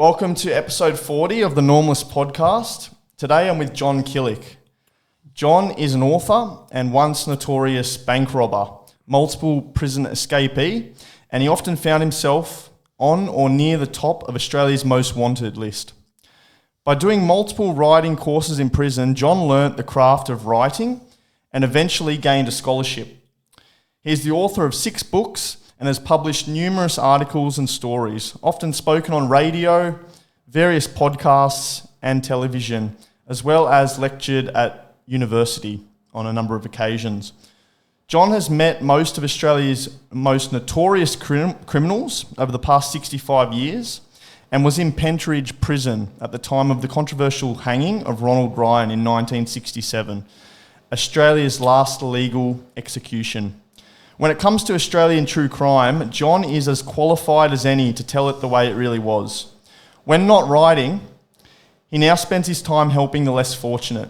Welcome to episode 40 of the Normalist podcast. Today I'm with John Killick. John is an author and once notorious bank robber, multiple prison escapee, and he often found himself on or near the top of Australia's most wanted list. By doing multiple writing courses in prison, John learnt the craft of writing and eventually gained a scholarship. He is the author of 6 books and has published numerous articles and stories, often spoken on radio, various podcasts and television, as well as lectured at university on a number of occasions. John has met most of Australia's most notorious criminals over the past 65 years and was in Pentridge Prison at the time of the controversial hanging of Ronald Ryan in 1967, Australia's last legal execution. When it comes to Australian true crime, John is as qualified as any to tell it the way it really was. When not writing, he now spends his time helping the less fortunate.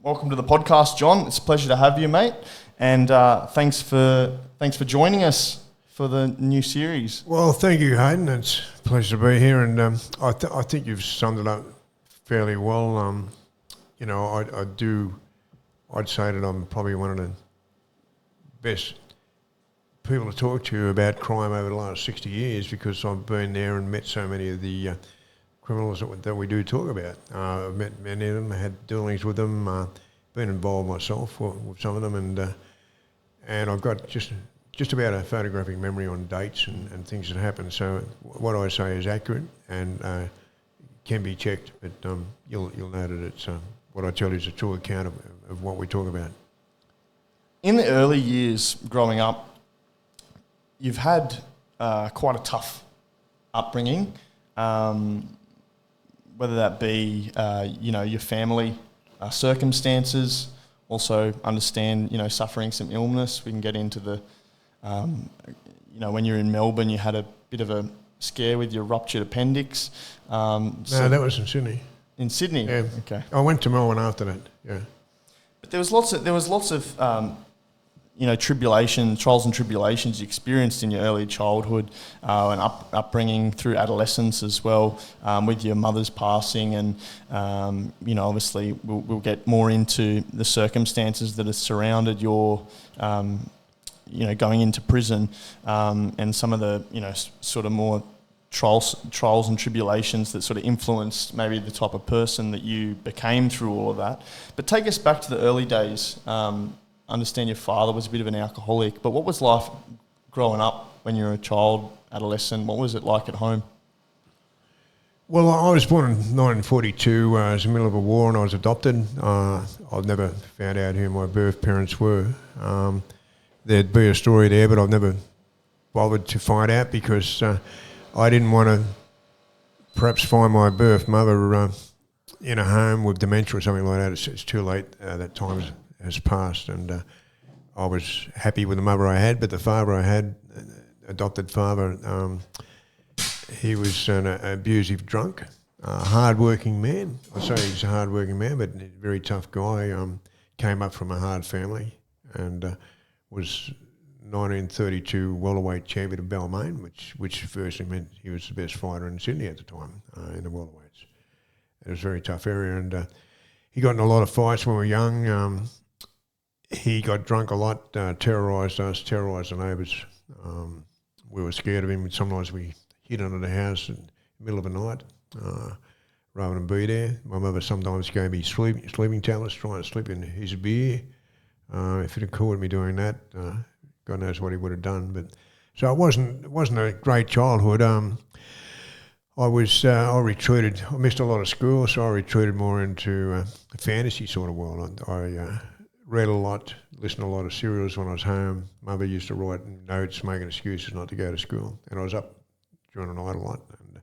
Welcome to the podcast, John. It's a pleasure to have you, mate. And thanks for joining us for the new series. Well, thank you, Hayden. It's a pleasure to be here, and I think you've summed it up fairly well. I'd say that I'm probably one of the best people to talk to about crime over the last 60 years because I've been there and met so many of the criminals that we do talk about. I've met many of them, had dealings with them, been involved myself with some of them, and I've got just about a photographic memory on dates and things that happen. So what I say is accurate and can be checked, but you'll know that it's what I tell you is a true account of what we talk about. In the early years growing up, you've had quite a tough upbringing, whether that be your family circumstances, also understand suffering some illness. We can get into the when you're in Melbourne, you had a bit of a scare with your ruptured appendix. No, that was in Sydney. In Sydney, yeah. Okay. I went to Melbourne after that. Yeah. But there was lots of trials and tribulations you experienced in your early childhood and upbringing through adolescence as well, with your mother's passing, and obviously we'll get more into the circumstances that have surrounded your going into prison, and some of the sort of more trials and tribulations that sort of influenced maybe the type of person that you became through all of that. But take us back to the early days. Understand your father was a bit of an alcoholic, but what was life growing up when you were a child, adolescent? What was it like at home? Well, I was born in 1942. It was in the middle of a war and I was adopted. I've never found out who my birth parents were. There'd be a story there, but I've never bothered to find out because I didn't want to perhaps find my birth mother in a home with dementia or something like that. It's too late. That time has passed, and I was happy with the mother I had, but the father I had, adopted father, he was an abusive drunk, hard-working man. I say he's a hard-working man, but a very tough guy. Came up from a hard family and was 1932 welterweight champion of Balmain, which firstly meant he was the best fighter in Sydney at the time in the welterweights. It was a very tough area, and he got in a lot of fights when we were young. He got drunk a lot, terrorised us, terrorised the neighbours. We were scared of him. Sometimes we hid under the house in the middle of the night rather than be there. My mother sometimes gave me sleeping tablets, trying to sleep in his beer. If he'd have caught me doing that, God knows what he would have done. But so it wasn't a great childhood. I retreated. I missed a lot of school, so I retreated more into a fantasy sort of world. I read a lot, listened to a lot of serials when I was home. Mother used to write notes, making excuses not to go to school, and I was up during the night a lot. And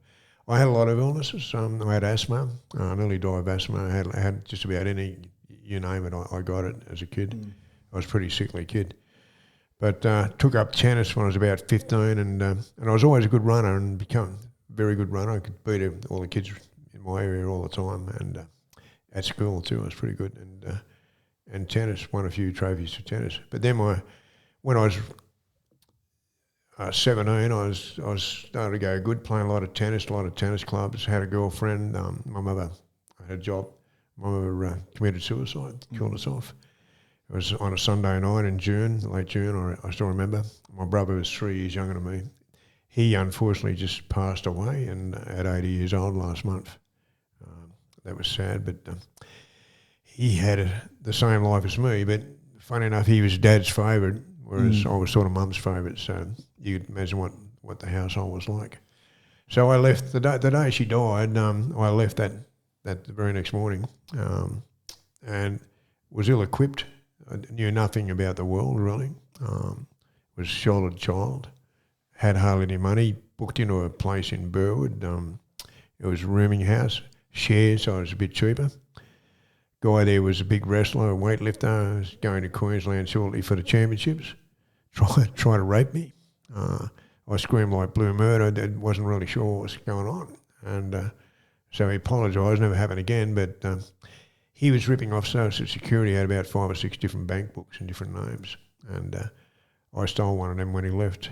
I had a lot of illnesses. I had asthma. I nearly died of asthma. I had just about any, you name it, I got it as a kid. I was a pretty sickly kid. But took up tennis when I was about 15, and I was always a good runner and become a very good runner. I could beat all the kids in my area all the time, and at school too, I was pretty good. And tennis, won a few trophies for tennis. But then when I was 17, I was starting to go good, playing a lot of tennis clubs, had a girlfriend. My mother had a job. My mother committed suicide, killed herself. It was on a Sunday night in June, late June, I still remember. My brother was 3 years younger than me. He unfortunately just passed away and at 80 years old last month. That was sad, but he had the same life as me, but funny enough, he was Dad's favourite, whereas I was sort of Mum's favourite, so you could imagine what the household was like. So I left, the day she died, I left that the very next morning and was ill-equipped. I knew nothing about the world, really. Was a sheltered child, had hardly any money, booked into a place in Burwood. It was a rooming house, shares, so it was a bit cheaper. Guy there was a big wrestler, a weightlifter, was going to Queensland shortly for the championships, tried to rape me. I screamed like blue murder, I wasn't really sure what was going on. And so he apologised, never happened again, but he was ripping off Social Security, had about 5 or 6 different bank books and different names. And I stole one of them when he left,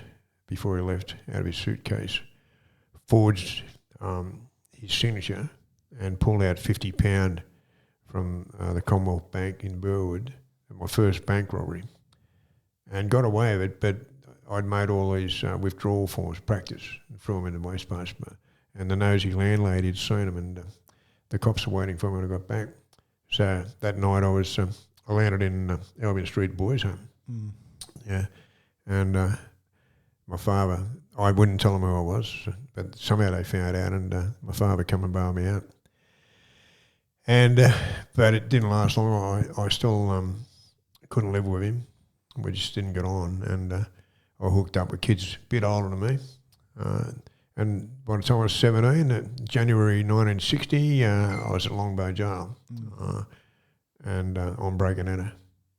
before he left, out of his suitcase, forged his signature and pulled out £50 from the Commonwealth Bank in Burwood, my first bank robbery, and got away with it, but I'd made all these withdrawal forms practice and threw them in the waste basket. And the nosy landlady had seen them, and the cops were waiting for me when I got back. So that night I landed in Albion Street Boys Home. Yeah, and my father, I wouldn't tell them who I was, but somehow they found out, and my father come and bailed me out. And but it didn't last long. I still couldn't live with him. We just didn't get on, and I hooked up with kids a bit older than me. And by the time I was 17, January 1960, I was at Long Bay Jail and on break and enter.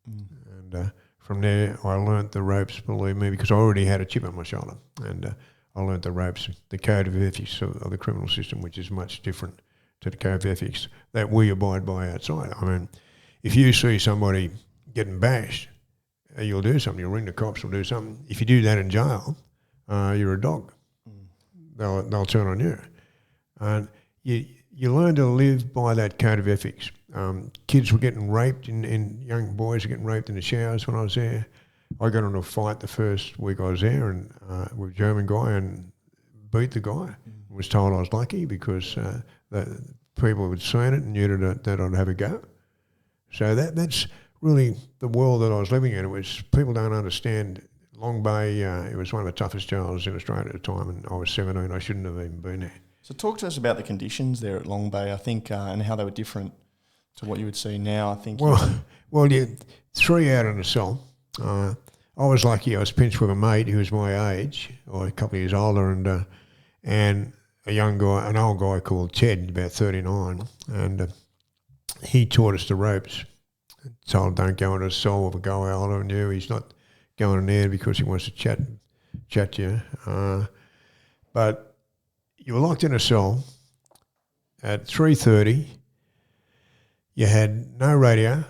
And from there, I learnt the ropes, believe me, because I already had a chip on my shoulder. And I learnt the ropes, the code of ethics of the criminal system, which is much different to the code of ethics that we abide by outside. I mean, if you see somebody getting bashed, you'll do something. You'll ring the cops or do something. If you do that in jail, you're a dog. They'll turn on you. And you learn to live by that code of ethics. Kids were getting raped, young boys were getting raped in the showers when I was there. I got into a fight the first week I was there and with a German guy and beat the guy. Was told I was lucky because the people had seen it and knew that I'd have a go. So that's really the world that I was living in. It was, people don't understand. Long Bay, it was one of the toughest jails in Australia at the time, and I was 17. I shouldn't have even been there. So talk to us about the conditions there at Long Bay, I think, and how they were different to what you would see now, I think. Well, yeah, 3 out in a cell. I was lucky. I was pinched with a mate who was my age, or a couple of years older, and a young guy, an old guy called Ted, about 39, and he taught us the ropes. Told, don't go into a cell with a guy older than you. He's not going in there because he wants to chat to you. But you were locked in a cell at 3:30. You had no radio,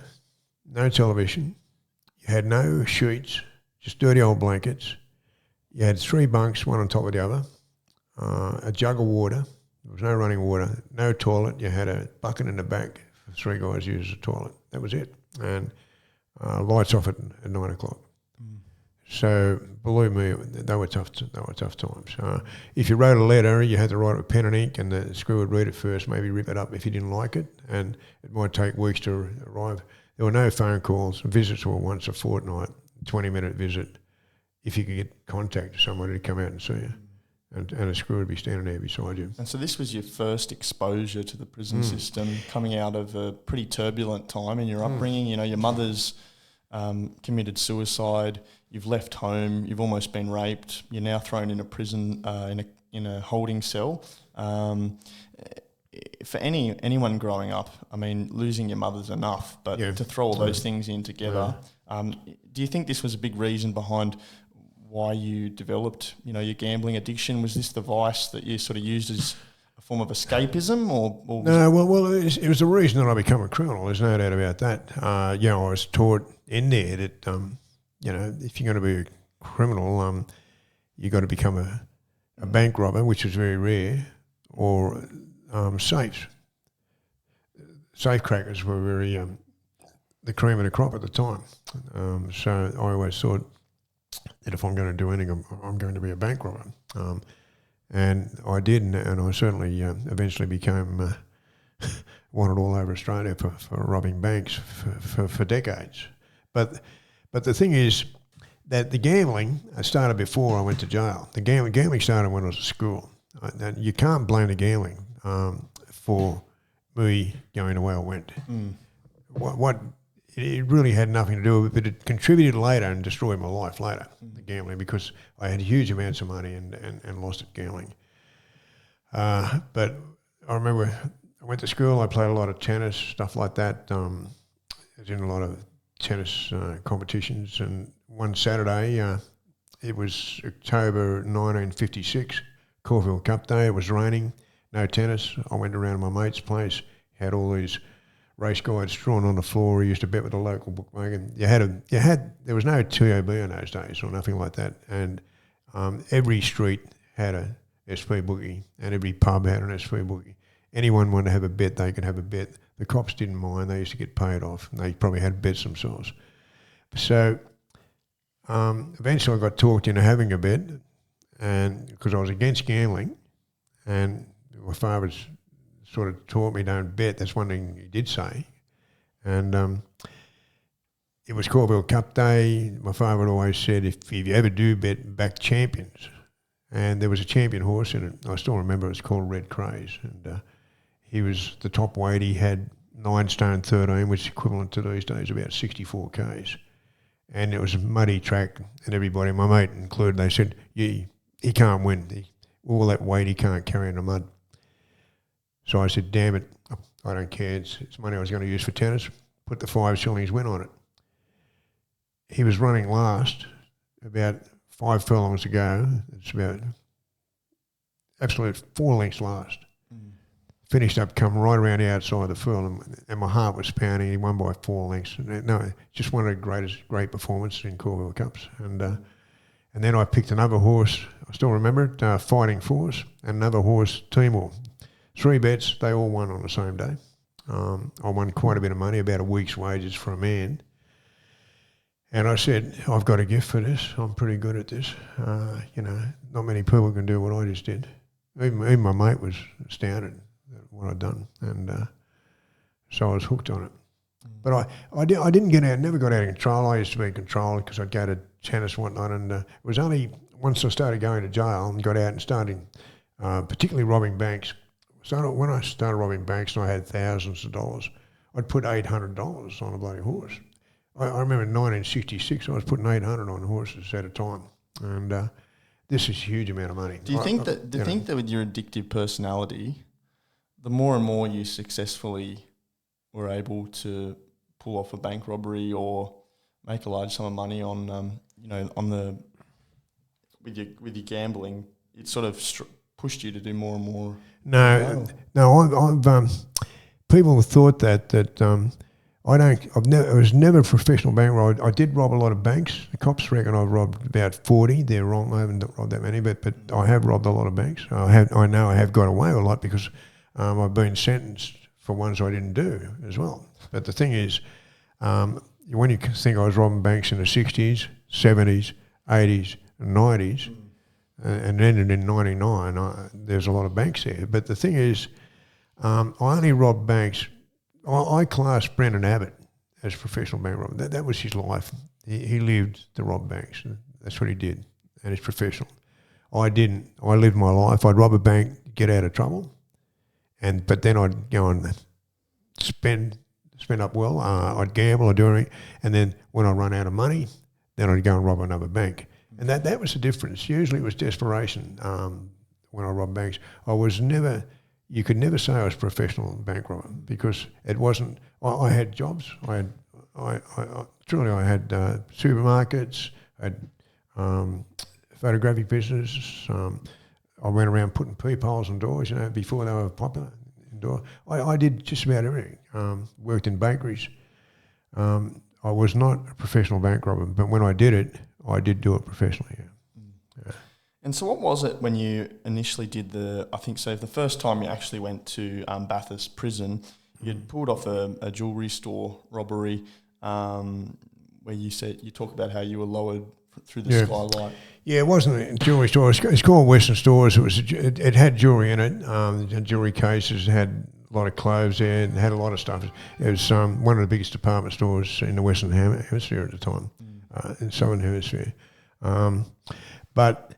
no television. You had no sheets, just dirty old blankets. You had 3 bunks, one on top of the other, a jug of water. There was no running water, no toilet. You had a bucket in the back for 3 guys to use as a toilet. That was it. And lights off at 9 o'clock. So believe me, they were tough times. If you wrote a letter, you had to write it with pen and ink, and the screw would read it first, maybe rip it up if you didn't like it, and it might take weeks to arrive. There were no phone calls. Visits were once a fortnight, 20-minute visit, if you could get contact with somebody to come out and see you. And a screw would be standing there beside you. And so this was your first exposure to the prison system, coming out of a pretty turbulent time in your upbringing. You know, your mother's committed suicide. You've left home. You've almost been raped. You're now thrown in a prison in a holding cell. For anyone growing up, I mean, losing your mother's enough, but to throw all those things in together, do you think this was a big reason behind why you developed, your gambling addiction? Was this the vice that you sort of used as a form of escapism, or no? Well, it was the reason that I became a criminal. There's no doubt about that. I was taught in there that if you're going to be a criminal, you got to become a bank robber, which was very rare, or safes. Safe crackers were very the cream of the crop at the time. So I always thought that if I'm going to do anything, I'm going to be a bank robber. And I did, and I certainly eventually became wanted all over Australia for robbing banks for decades. But the thing is that the gambling started before I went to jail. The gambling started when I was at school. And you can't blame the gambling for me going the way I went. What it really had nothing to do with it, but it contributed later and destroyed my life later, the gambling, because I had huge amounts of money and lost it gambling. But I remember I went to school, I played a lot of tennis, stuff like that. I was in a lot of tennis competitions, and one Saturday, it was October 1956, Caulfield Cup Day, it was raining, no tennis. I went around to my mate's place, had all these race guides drawn on the floor. He used to bet with a local bookmaker. There was no TOB in those days or nothing like that, and every street had a SP bookie, and every pub had an SP bookie. Anyone wanted to have a bet, they could have a bet. The cops didn't mind. They used to get paid off, and they probably had bets themselves. So eventually I got talked into having a bet, and because I was against gambling, and my father's sort of taught me don't bet. That's one thing he did say. And it was Caulfield Cup Day. My father had always said, if you ever do bet, back champions. And there was a champion horse in it. I still remember it was called Red Craze. And he was the top weight. He had 9 stone 13, which is equivalent to these days about 64 Ks. And it was a muddy track, and everybody, my mate included, they said, he can't win. All that weight he can't carry in the mud. So I said, damn it, I don't care. It's money I was going to use for tennis. Put the 5 shillings win on it. He was running last, about 5 furlongs to go. It's about absolute 4 lengths last. Finished up, come right around the outside of the furlong, and my heart was pounding. He won by 4 lengths. No, just one of the great performances in Caulfield Cups. And then I picked another horse. I still remember it, Fighting Force, and another horse, Timor. 3 bets, they all won on the same day. I won quite a bit of money, about a week's wages for a man. And I said, I've got a gift for this. I'm pretty good at this. Not many people can do what I just did. Even my mate was astounded at what I'd done. And so I was hooked on it. But I didn't get out, never got out of control. I used to be in control because I'd go to tennis and whatnot. And it was only once I started going to jail and got out and started particularly robbing banks. So when I started robbing banks and I had thousands of dollars, I'd put $800 on a bloody horse. I remember in 1966 I was putting 800 on horses at a time, and this is a huge amount of money. Do you think that with your addictive personality, the more and more you successfully were able to pull off a bank robbery or make a large sum of money on with your gambling, it sort of pushed you to do more and more? No, I've people have thought that I was never a professional bank robber. I did rob a lot of banks. The cops reckon I've robbed about 40. They're wrong. I haven't robbed that many, but I have robbed a lot of banks. I know I have got away a lot because I've been sentenced for ones I didn't do as well. But the thing is, when you think I was robbing banks in the 60s, 70s, 80s, and 90s, and ended in 99, there's a lot of banks there. But the thing is, I only robbed banks. I classed Brendan Abbott as a professional bank robber. That was his life. He lived to rob banks. That's what he did, and he's professional. I didn't. I lived my life. I'd rob a bank, get out of trouble, but then I'd go and spend up well. I'd gamble, I'd do everything, and then when I run out of money, then I'd go and rob another bank. And that was the difference. Usually it was desperation when I robbed banks. You could never say I was a professional bank robber because it wasn't. I had jobs. I had supermarkets. I had photographic business. I went around putting peepholes on doors, before they were popular indoor. I did just about everything. Worked in bakeries. I was not a professional bank robber, but when I did it, I did do it professionally. Yeah. And so what was it when you initially did the first time you actually went to Bathurst Prison, you'd pulled off a jewellery store robbery where you talk about how you were lowered through the skylight. Yeah, it wasn't a jewellery store. It's called Western Stores. It had jewellery in it, jewellery cases, had a lot of clothes there, and had a lot of stuff. It was one of the biggest department stores in the Western Hemisphere at the time, in the Southern Hemisphere. But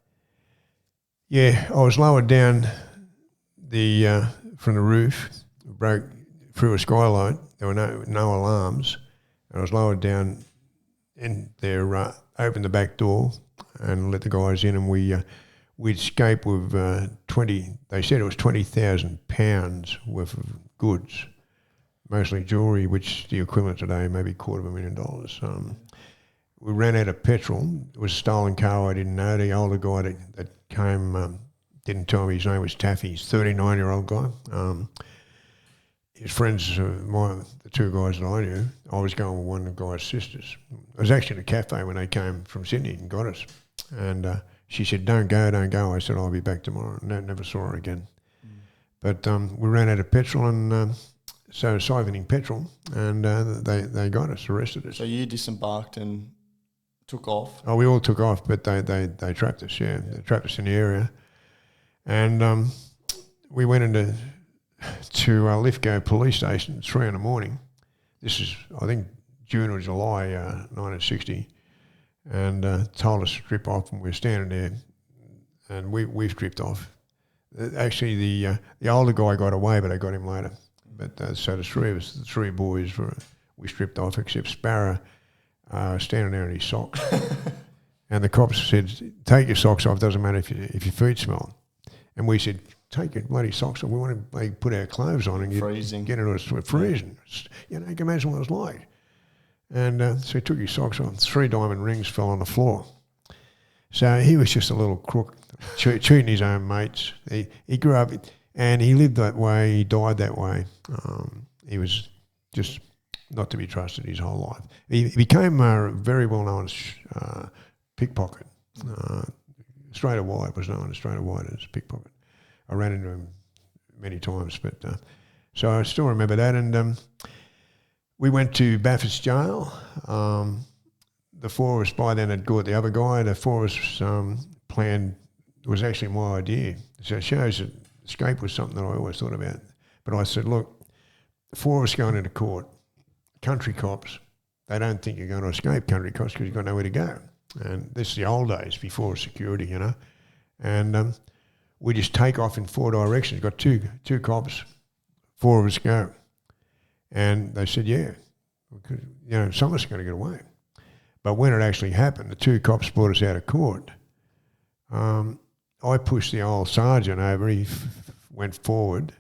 yeah, I was lowered down from the roof, broke through a skylight. There were no alarms, and I was lowered down in there. Opened the back door and let the guys in, and we'd escape with 20. They said it was £20,000 worth of goods, mostly jewellery, which the equivalent today maybe $250,000. We ran out of petrol. It was a stolen car. I didn't know. The older guy that came didn't tell me his name was Taffy. He's a 39-year-old guy. His friends, the two guys that I knew, I was going with one of the guy's sisters. I was actually in a cafe when they came from Sydney and got us. And she said, don't go. I said, I'll be back tomorrow. And never saw her again. But we ran out of petrol and so siphoning petrol, and they got us, arrested us. So you disembarked and took off? Oh, we all took off, but they trapped us, yeah. They trapped us in the area. And we went to Lithgow police station at 3 a.m. This is, I think, June or July 1960, and told us to strip off, and we were standing there, and we stripped off. Actually, the older guy got away, but I got him later. But so the three of us, the three boys, we stripped off, except Sparrow standing there in his socks. And the cops said, take your socks off, doesn't matter if your feet smell. And we said, take your bloody socks off. We want to put our clothes on and get into a freezing. You know, you can imagine what it was like. And so he took his socks off. 3 diamond rings fell on the floor. So he was just a little crook, cheating his own mates. He grew up and he lived that way. He died that way. He was just not to be trusted his whole life. He became very well known as pickpocket. Straight White was known as Straight White as pickpocket. I ran into him many times, but so I still remember that. And we went to Bathurst Jail. The 4 of us by then had got the other guy. The 4 of us planned. It was actually my idea. So it shows that escape was something that I always thought about. But I said, look, the 4 of us going into court, country cops, they don't think you're going to escape country cops because you've got nowhere to go. And this is the old days before security, you know. And we just take off in 4 directions. Got two cops, 4 of us go. And they said, yeah, because, you know, some of us are going to get away. But when it actually happened, the 2 cops brought us out of court. I pushed the old sergeant over. He went forward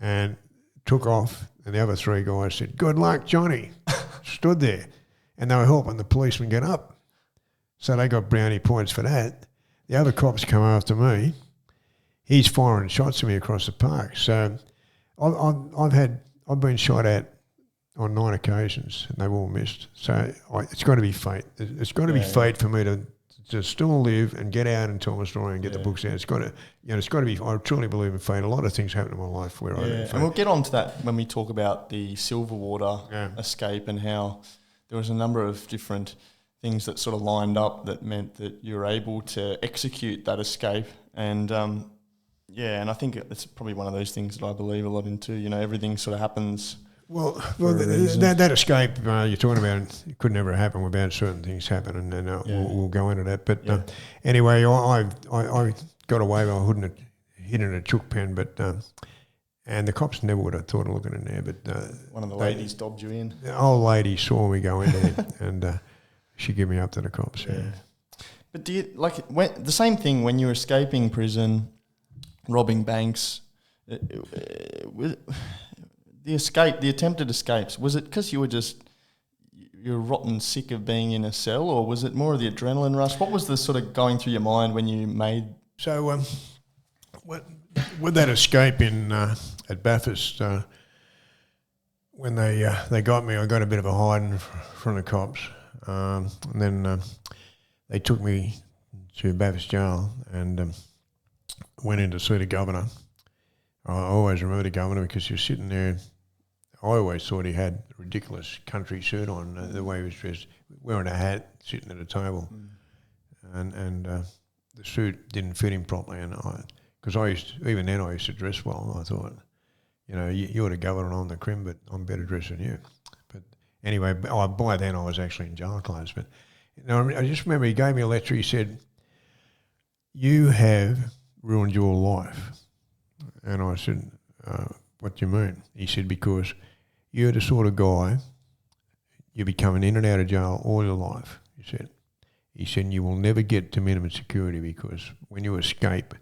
and took off. And the other 3 guys said, good luck, Johnny. Stood there. And they were helping the policeman get up. So they got brownie points for that. The other cops come after me. He's firing shots at me across the park. So I've been shot at on 9 occasions, and they've all missed. So it's got to be fate. It's got to be fate for me to still live and get out and tell my story and get the books out. It's got to, it's got to be. I truly believe in fate. A lot of things happen in my life where I. And we'll get on to that when we talk about the Silverwater escape and how there was a number of different things that sort of lined up that meant that you were able to execute that escape. And and I think it's probably one of those things that I believe a lot in too. You know, everything sort of happens. Well, that escape you're talking about, it could never happen without certain things happening, and we'll go into that. But anyway, I got away. I wouldn't have hit in a chook pen, but and the cops never would have thought of looking in there. But one of the ladies dobbed you in. The old lady saw me go in there, and she gave me up to the cops. Yeah. But do you the same thing when you were escaping prison, robbing banks? The attempted escapes, was it because you were rotten sick of being in a cell, or was it more of the adrenaline rush? What was the sort of going through your mind when you made... So with that escape at Bathurst, when they got me, I got a bit of a hiding from the cops, and then they took me to Bathurst Jail and went in to see the governor. I always remember the governor because he was sitting there. I always thought he had a ridiculous country shirt on, the way he was dressed, wearing a hat, sitting at a table. And the suit didn't fit him properly. And because even then I used to dress well. I thought, you're the governor and I'm the crim, but I'm better dressed than you. But anyway, by then I was actually in jail clothes. But I just remember he gave me a lecture. He said, "You have ruined your life." And I said, "What do you mean?" He said, "Because you're the sort of guy, you're becoming in and out of jail all your life," he said. He said, "You will never get to minimum security because when you escape,"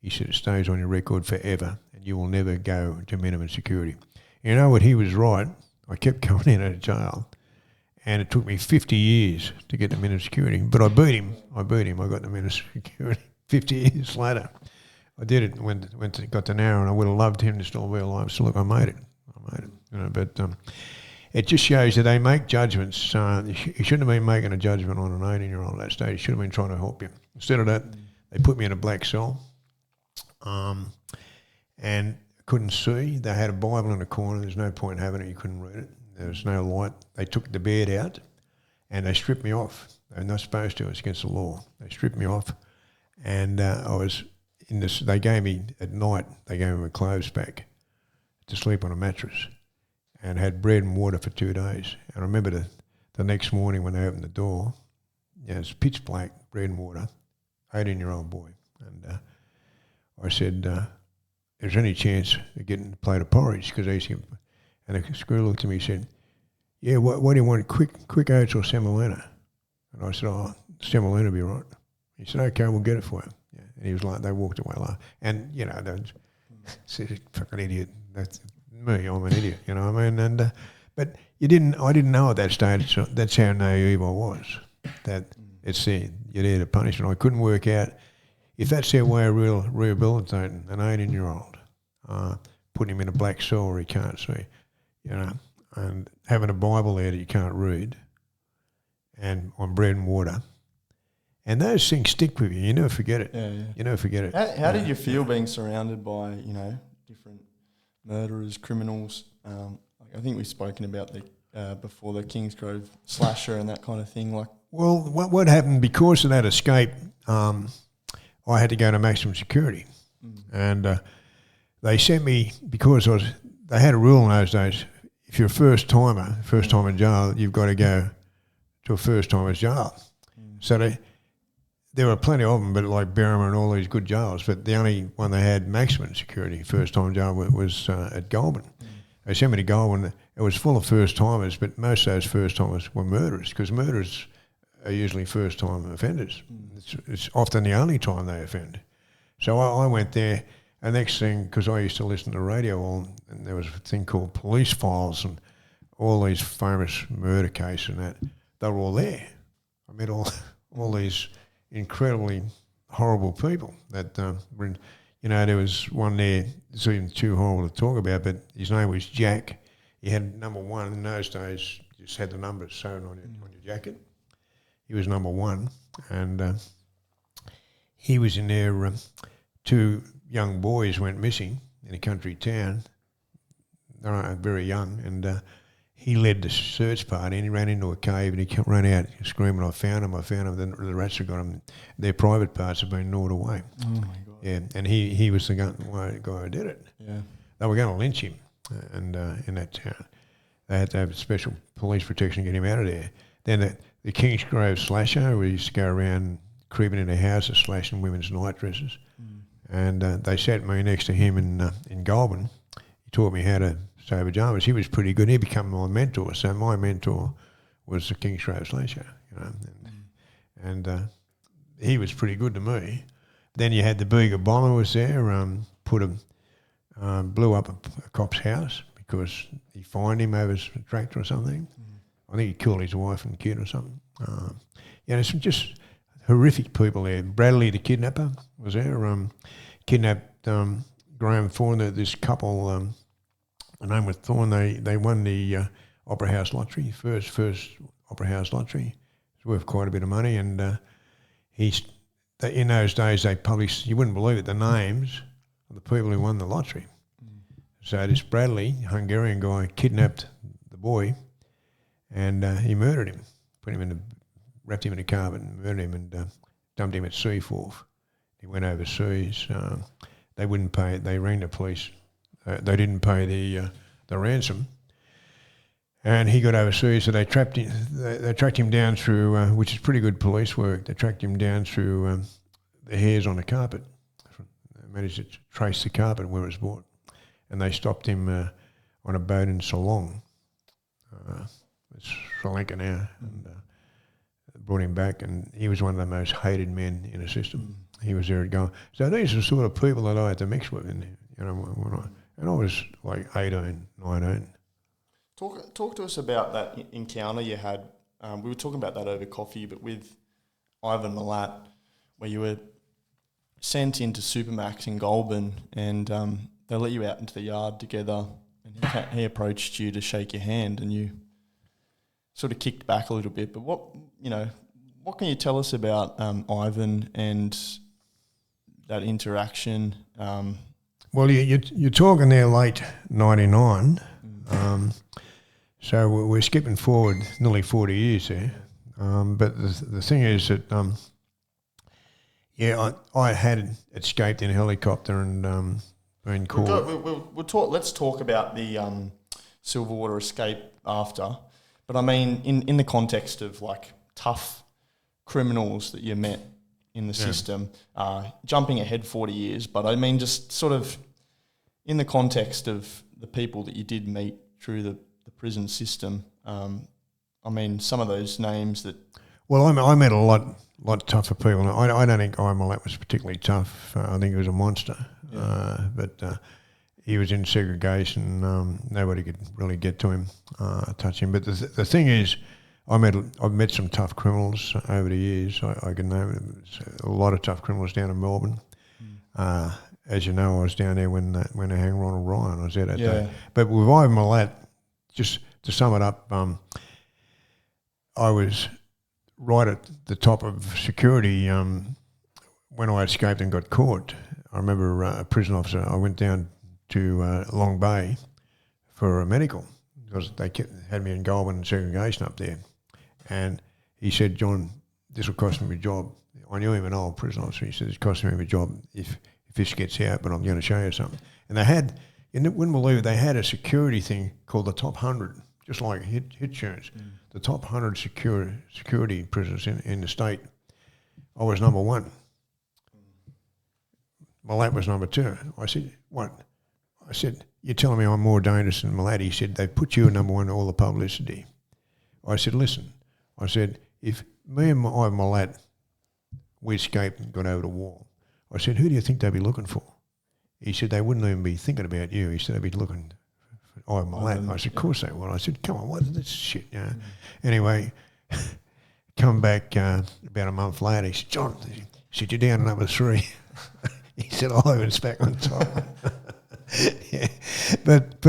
he said, "it stays on your record forever and you will never go to minimum security." You know what? He was right. I kept coming in out of jail and it took me 50 years to get to minimum security. But I beat him. I got to minimum security 50 years later. I did it, got to Narrow, and I would have loved him to still be alive. So look, I made it. But it just shows that they make judgments. He shouldn't have been making a judgment on an 18-year-old at that stage. He should have been trying to help you. Instead of that, they put me in a black cell, and couldn't see. They had a Bible in the corner. There's no point in having it. You couldn't read it. There was no light. They took the bed out, and they stripped me off. They were not supposed to. It's against the law. They stripped me off, and I was in this. They gave me at night. They gave me my clothes back to sleep on a mattress, and had bread and water for 2 days. And I remember the next morning when they opened the door, it's pitch black, bread and water, 18-year-old boy. And I said, "Is there any chance of getting a plate of porridge?" Because and the screw looked at me and said, "Yeah, what do you want, quick oats or semolina?" And I said, "Oh, semolina will be right." He said, "Okay, we'll get it for you." Yeah. And he was like, they walked away like, and they said, "Fucking idiot." That's me, I'm an idiot, you know what I mean? And but I didn't know at that stage. That's how naive I was. That you're there to punish, and I couldn't work out if that's their way of rehabilitating an 18-year-old, putting him in a black cell where he can't see, and having a Bible there that you can't read, and on bread and water. And those things stick with you. You never forget it. Yeah. You never forget it. How did you feel being surrounded by, different murderers, criminals? I think we've spoken about before the Kingsgrove slasher and that kind of thing. Well, what happened because of that escape? I had to go to maximum security, and they sent me because they had a rule in those days. If you're a first time in jail, you've got to go to a first timer's jail. So there were plenty of them, but like Berrima and all these good jails. But the only one they had maximum security, first time jail, was at Goulburn. They sent me to Goulburn. It was full of first timers, but most of those first timers were murderers because murderers are usually first time offenders. It's often the only time they offend. So I went there. And next thing, because I used to listen to radio, and there was a thing called Police Files and all these famous murder cases and that, they were all there. I met all these incredibly horrible people that were in, there was one there, it's even too horrible to talk about, but his name was Jack. He had number 1. In those days, you just had the numbers sewn on your jacket. He was number 1, and he was in there. 2 young boys went missing in a country town. They were very young, and he led the search party, and he ran into a cave, and he ran out screaming, I found him. Then the rats have got him. Their private parts have been gnawed away. Oh, my God. Yeah, and he was the guy who did it. Yeah. They were going to lynch him and in that town. They had to have special police protection to get him out of there. Then the Kingsgrove slasher, we used to go around creeping into houses, slashing women's night dresses. And they sat me next to him in Goulburn. He taught me how to sew pajamas. He was pretty good. He became my mentor. So my mentor was the Kingsgrove slasher, and he was pretty good to me. Then you had the Bega bomber was there. Blew up a cop's house because he fined him over his tractor or something. I think he killed his wife and kid or something. Some just horrific people there. Bradley, the kidnapper, was there. Kidnapped Graham Thorne, this couple, the name was Thorne. They won the Opera House lottery, first Opera House lottery. It's worth quite a bit of money, and in those days they published, you wouldn't believe it, the names of the people who won the lottery. So this Bradley, Hungarian guy, kidnapped the boy, and he murdered him. Wrapped him in a carpet and murdered him, and dumped him at Seaforth. He went overseas. They wouldn't pay. They rang the police. They didn't pay the ransom, and he got overseas. So they trapped him. They tracked him down through, which is pretty good police work. They tracked him down through the hairs on the carpet. They managed to trace the carpet where it was bought. And they stopped him on a boat in Ceylon. It's Sri Lanka now, and brought him back, and he was one of the most hated men in the system. He was there at Goa. So these are the sort of people that I had to mix with, and I was like 18, 19. Talk to us about that encounter you had. We were talking about that over coffee, but with Ivan Milat, where you were sent into Supermax in Goulburn, and they let you out into the yard together, and he approached you to shake your hand, and you sort of kicked back a little bit. But what can you tell us about Ivan and that interaction? Well, you're talking there late 99, so we're skipping forward nearly 40 years there. But the thing is that, I had escaped in a helicopter and been caught. We'll talk. Let's talk about the Silverwater escape after. But I mean, in the context of like tough criminals that you met in the system, jumping ahead 40 years. But I mean, just sort of in the context of the people that you did meet through the prison system. I mean, some of those names that. Well, I met a lot tougher people. I don't think Milat was particularly tough. I think he was a monster. Yeah. But he was in segregation. Nobody could really get to him, touch him. But the thing is, I've met some tough criminals over the years. I can name a lot of tough criminals down in Melbourne. As you know, I was down there when they hung Ronald Ryan. I was there that day. But with Ivan Milat, just to sum it up, I was right at the top of security when I escaped and got caught. I remember a prison officer, I went down to Long Bay for a medical because they had me in Goulburn and segregation up there. And he said, "John, this will cost me my job." I knew him, an old prison officer. He said, "It's costing me my job if this gets out, but I'm going to show you something." And they had, you wouldn't believe it, they had a security thing called the top 100, just like hit insurance. The top 100 security prisoners in the state. I was number one. Milat was number two. I said, "What?" I said, "You're telling me I'm more dangerous than Milat?" He said, "They put you number one in all the publicity." I said, "Listen," I said, "if me and Milat, we escaped and got over the wall," I said, "who do you think they'd be looking for?" He said, "They wouldn't even be thinking about you." He said, "They'd be looking for Ivan Milat." I said, "Of course they would." I said, "Come on, what is this shit?" Anyway, come back about a month later. He said, "John," he said, "you're down to number 3. He said, "Ivan's back on top." Yeah. But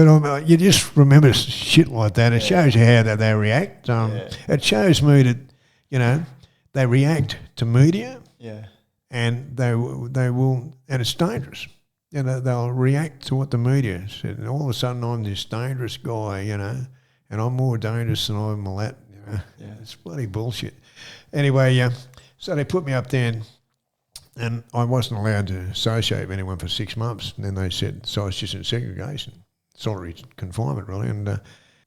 you just remember shit like that. It shows you how they react. It shows me that, they react to media. Yeah. And they will, and it's dangerous. They'll react to what the media said, and all of a sudden I'm this dangerous guy, and I'm more dangerous than I'm Milat. It's bloody bullshit. Anyway, so they put me up there, and I wasn't allowed to associate with anyone for 6 months. And then they said, so I was just in segregation, solitary confinement, really. And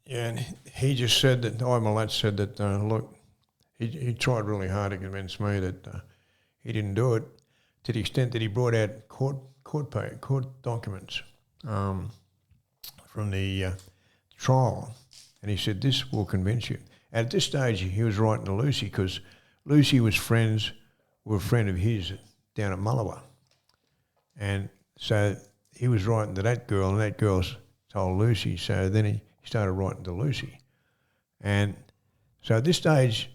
and he just said that, Milat said that, look, he tried really hard to convince me that he didn't do it, to the extent that he brought out court documents from the trial, and he said, "This will convince you." And at this stage, he was writing to Lucy, because Lucy was friends with a friend of his down at Mullawa, and so he was writing to that girl, and that girl told Lucy. So then he started writing to Lucy, and so at this stage,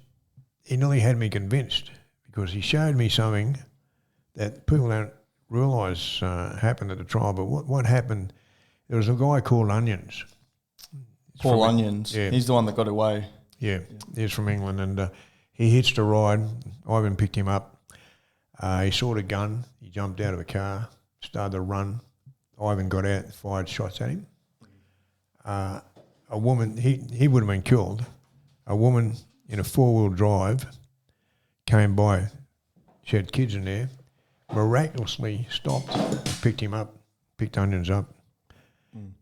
he nearly had me convinced, because he showed me something that people don't realise happened at the trial. But what happened, there was a guy called Onions. Paul Onions. Yeah. He's the one that got away. Yeah. He's from England, and he hitched a ride. Ivan picked him up. He saw the gun. He jumped out of a car, started to run. Ivan got out and fired shots at him. A woman, he would have been killed. A woman in a four-wheel drive came by. She had kids in there. Miraculously stopped, picked him up, picked Onions up,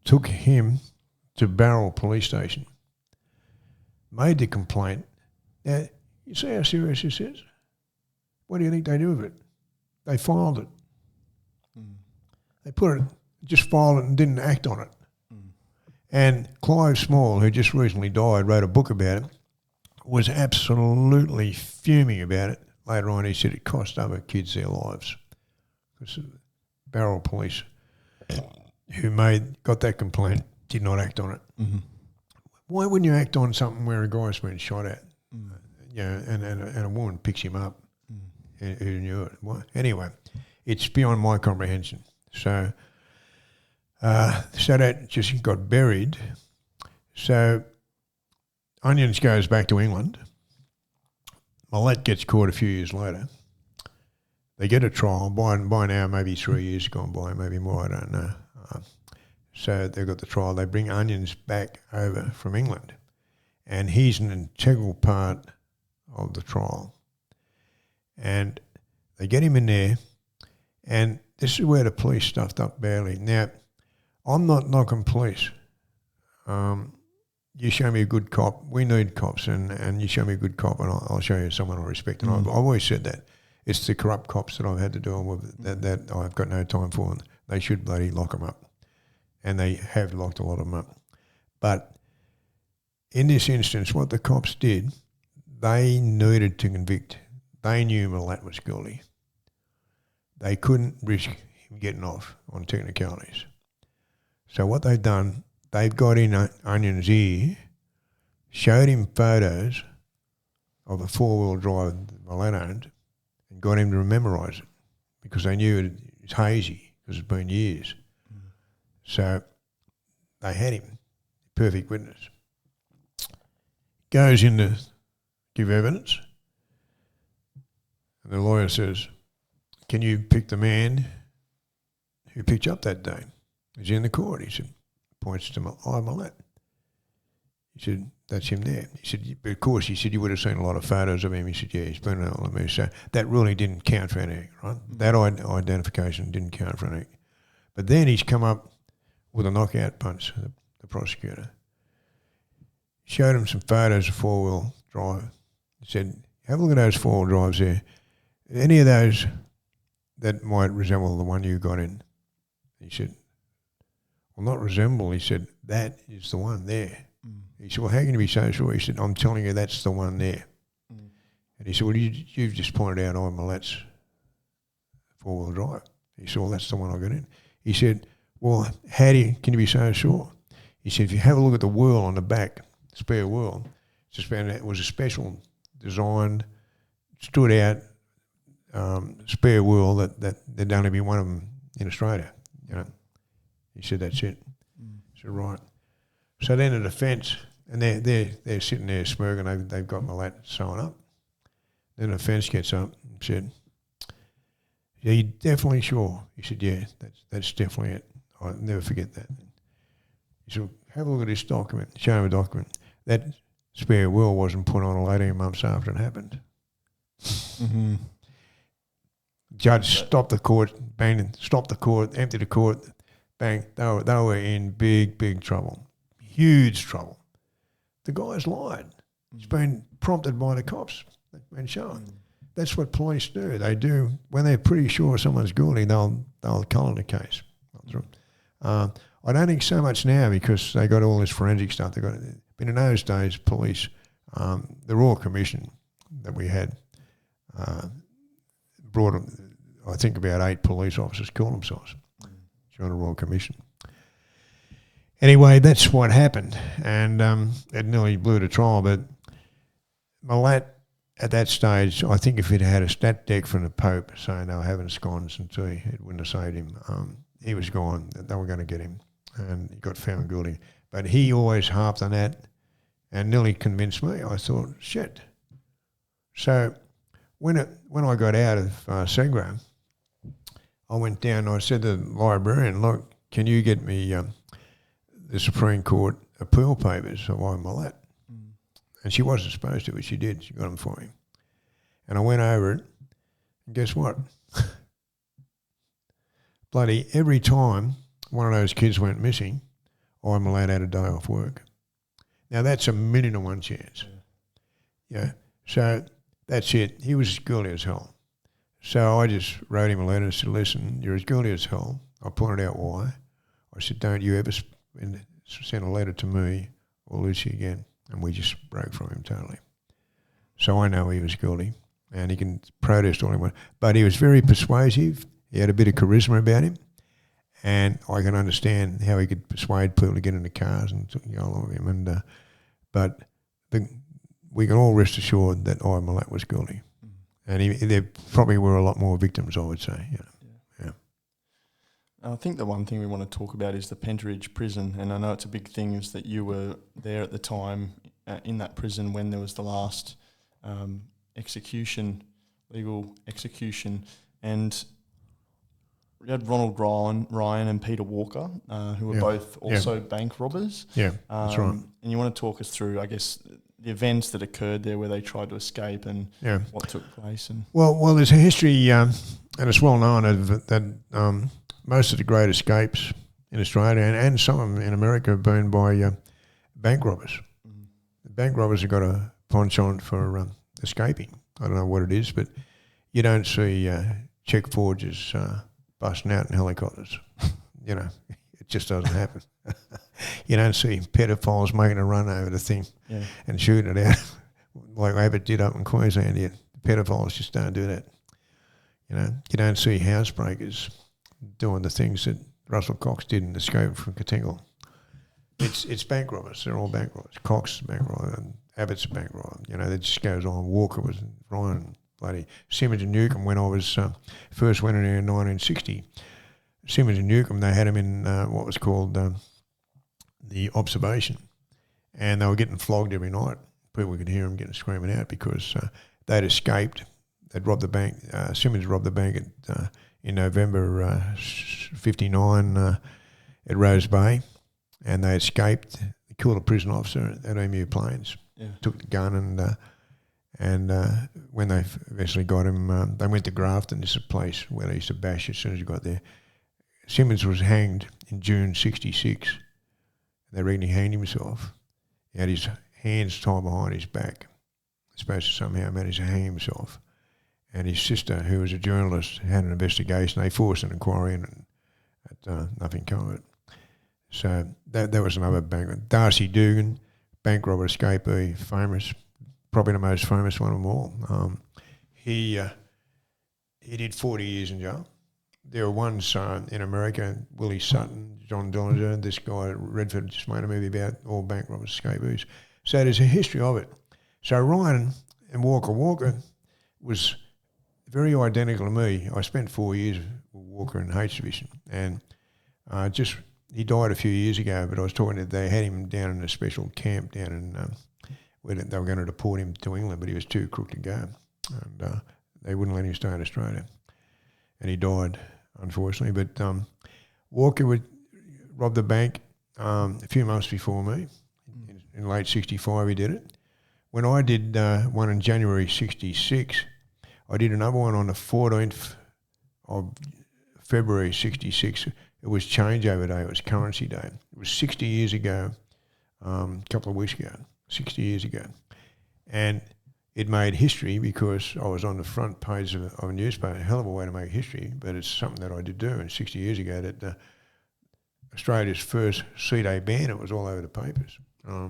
took him to Barrel Police Station, made the complaint. Now, you see how serious this is? What do you think they do with it? They filed it. They put it, just filed it and didn't act on it. And Clive Small, who just recently died, wrote a book about it, was absolutely fuming about it. Later on, he said it cost other kids their lives. Because Barrel Police, who got that complaint, did not act on it. Mm-hmm. Why wouldn't you act on something where a guy's been shot at? And a woman picks him up who knew it? Well, anyway, it's beyond my comprehension. So that just got buried. So Onions goes back to England. Millett gets caught a few years later. They get a trial. By now, maybe 3 years gone by, maybe more, I don't know. So they've got the trial. They bring Onions back over from England. And he's an integral part of the trial. And they get him in there. And this is where the police stuffed up badly. Now, I'm not knocking police. You show me a good cop. We need cops, and you show me a good cop, and I'll show you someone I respect. And I've always said that. It's the corrupt cops that I've had to deal with that I've got no time for, and they should bloody lock them up. And they have locked a lot of them up. But in this instance, what the cops did, they needed to convict. They knew Millett was guilty. They couldn't risk him getting off on technicalities. So what they've done, they've got in Onion's ear, showed him photos of a four-wheel drive that Millett owned, and got him to memorise it because they knew it's hazy because it's been years. So they had him, perfect witness. Goes in to give evidence, and the lawyer says, "Can you pick the man who picked you up that day?" He's in the court. He said, points to Millett. He said, "That's him there." He said, "But of course," he said, "you would have seen a lot of photos of him." He said, "Yeah, he's been around all of me." So that really didn't count for anything, right? That identification didn't count for anything. But then he's come up with a knockout punch, the prosecutor. Showed him some photos of four-wheel drive. He said, "Have a look at those four-wheel drives there. Any of those that might resemble the one you got in?" He said, "Well, not resemble." He said, "That is the one there." He said, "Well, how can you be so sure?" He said, "I'm telling you that's the one there." And he said, "Well, you've just pointed out Millett's four-wheel drive." He said, "Well, that's the one I got in." He said, "Well, can you be so sure?" He said, "If you have a look at the wheel on the back, spare wheel, it was a special designed, stood out spare wheel that there'd only be one of them in Australia, you know." He said, "That's it." I said, "Right." So then the defence, and they're sitting there smirking, they've got Millett sewn up. Then the defence gets up and said, "Yeah, you definitely sure?" He said, "Yeah, that's definitely it. I'll never forget that." He said, "Have a look at this document." Show him a document. That spare wheel wasn't put on 18 months after it happened. Mm-hmm. Judge stopped the court, banged, stopped the court, emptied the court, bang. They were in big trouble. Huge trouble. The guy's lied. He's been prompted by the cops and shown. That's what police do. They do, when they're pretty sure someone's guilty, they'll colour the case. I don't think so much now because they got all this forensic stuff. But in those days, police, the Royal Commission that we had brought, I think, about 8 police officers killed themselves during the Royal Commission. Anyway, that's what happened, and it nearly blew the trial. But Millett, at that stage, I think if he'd had a stat deck from the Pope saying they were having scones and tea, it wouldn't have saved him. He was gone. They were going to get him, and he got found guilty. But he always harped on that and nearly convinced me. I thought, shit. So when I got out of Segra, I went down and I said to the librarian, look, can you get me the Supreme Court appeal papers of I Millet? And she wasn't supposed to, but she did. She got them for me. And I went over it, and guess what? Bloody every time one of those kids went missing, I Millet had a day off work. Now that's a 1 in 1 chance. Yeah. So that's it. He was as guilty as hell. So I just wrote him a letter and said, listen, you're as guilty as hell. I pointed out why. I said, don't you ever send a letter to me or Lucy again. And we just broke from him totally. So I know he was guilty and he can protest all he wants. But he was very persuasive. He had a bit of charisma about him. And I can understand how he could persuade people to get into cars and go along with him. But we can all rest assured that I Millet was guilty. And there probably were a lot more victims, I would say. Yeah. I think the one thing we want to talk about is the Penteridge prison, and I know it's a big thing, is that you were there at the time in that prison when there was the last legal execution, and we had Ronald Ryan and Peter Walker, who were both also bank robbers. Yeah, that's right. And you want to talk us through, I guess, the events that occurred there where they tried to escape and what took place. And well, there's a history, and it's well known that most of the great escapes in Australia and some of them in America have been by bank robbers. The bank robbers have got a penchant for escaping. I don't know what it is, but you don't see cheque forgers busting out in helicopters. It just doesn't happen. You don't see pedophiles making a run over the thing and shooting it out like Abbott did up in Queensland. Yeah, pedophiles just don't do that. You don't see housebreakers doing the things that Russell Cox did in Escape from Katingle. It's bank robbers. They're all bank robbers. Cox is a bank robber and Abbott's a bank robber. That just goes on. Walker was Ryan, bloody Simmons and Newcomb when I was first went in there in 1960. Simmons and Newcomb, they had him in what was called the observation, and they were getting flogged every night. People could hear them getting screaming out because they'd escaped. They'd robbed the bank. Simmons robbed the bank in November '59 at Rose Bay, and they escaped. They killed a prison officer at Emu Plains. Took the gun and when they eventually got him, they went to Grafton. This is a place where they used to bash as soon as you got there. Simmons was hanged in June '66. They reckon he hanged himself. He had his hands tied behind his back. He's supposed to somehow manage to hang himself. And his sister, who was a journalist, had an investigation. They forced an inquiry and nothing came of it. So that was another bank. Darcy Dugan, bank robber escapee, famous, probably the most famous one of them all. He did 40 years in jail. There were ones in America, Willie Sutton, John Dillinger, this guy at Redford just made a movie about all bank robbers, escapees. So there's a history of it. So Ryan and Walker was very identical to me. I spent 4 years with Walker in H Division, and he died a few years ago, but I was talking they had him down in a special camp down in where they were going to deport him to England, but he was too crook to go, and they wouldn't let him stay in Australia. And he died, unfortunately. But Walker would rob the bank a few months before me. In late '65 he did it. When I did one in January '66, I did another one on the 14th of February '66. It was changeover day. It was currency day. It was 60 years ago, a couple of weeks ago, 60 years ago. And it made history because I was on the front page of a newspaper. A hell of a way to make history, but it's something that I did do. And 60 years ago, that Australia's first C-Day bandit was all over the papers. I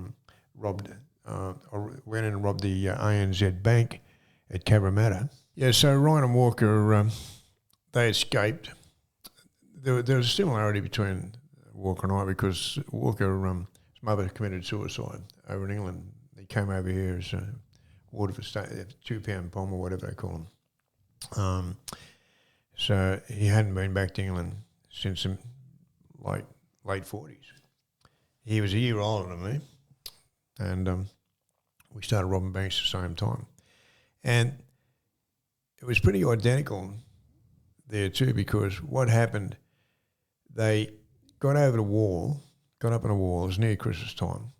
went in and robbed the ANZ Bank at Cabramatta. Yeah, so Ryan and Walker, they escaped. There was a similarity between Walker and I because Walker, his mother committed suicide over in England. He came over here as a Waterford State, £2 bomb or whatever they call them. So he hadn't been back to England since like late 40s. He was a year older than me, and we started robbing banks at the same time. And it was pretty identical there too, because what happened, they got over the wall, got up on a wall, it was near Christmas time,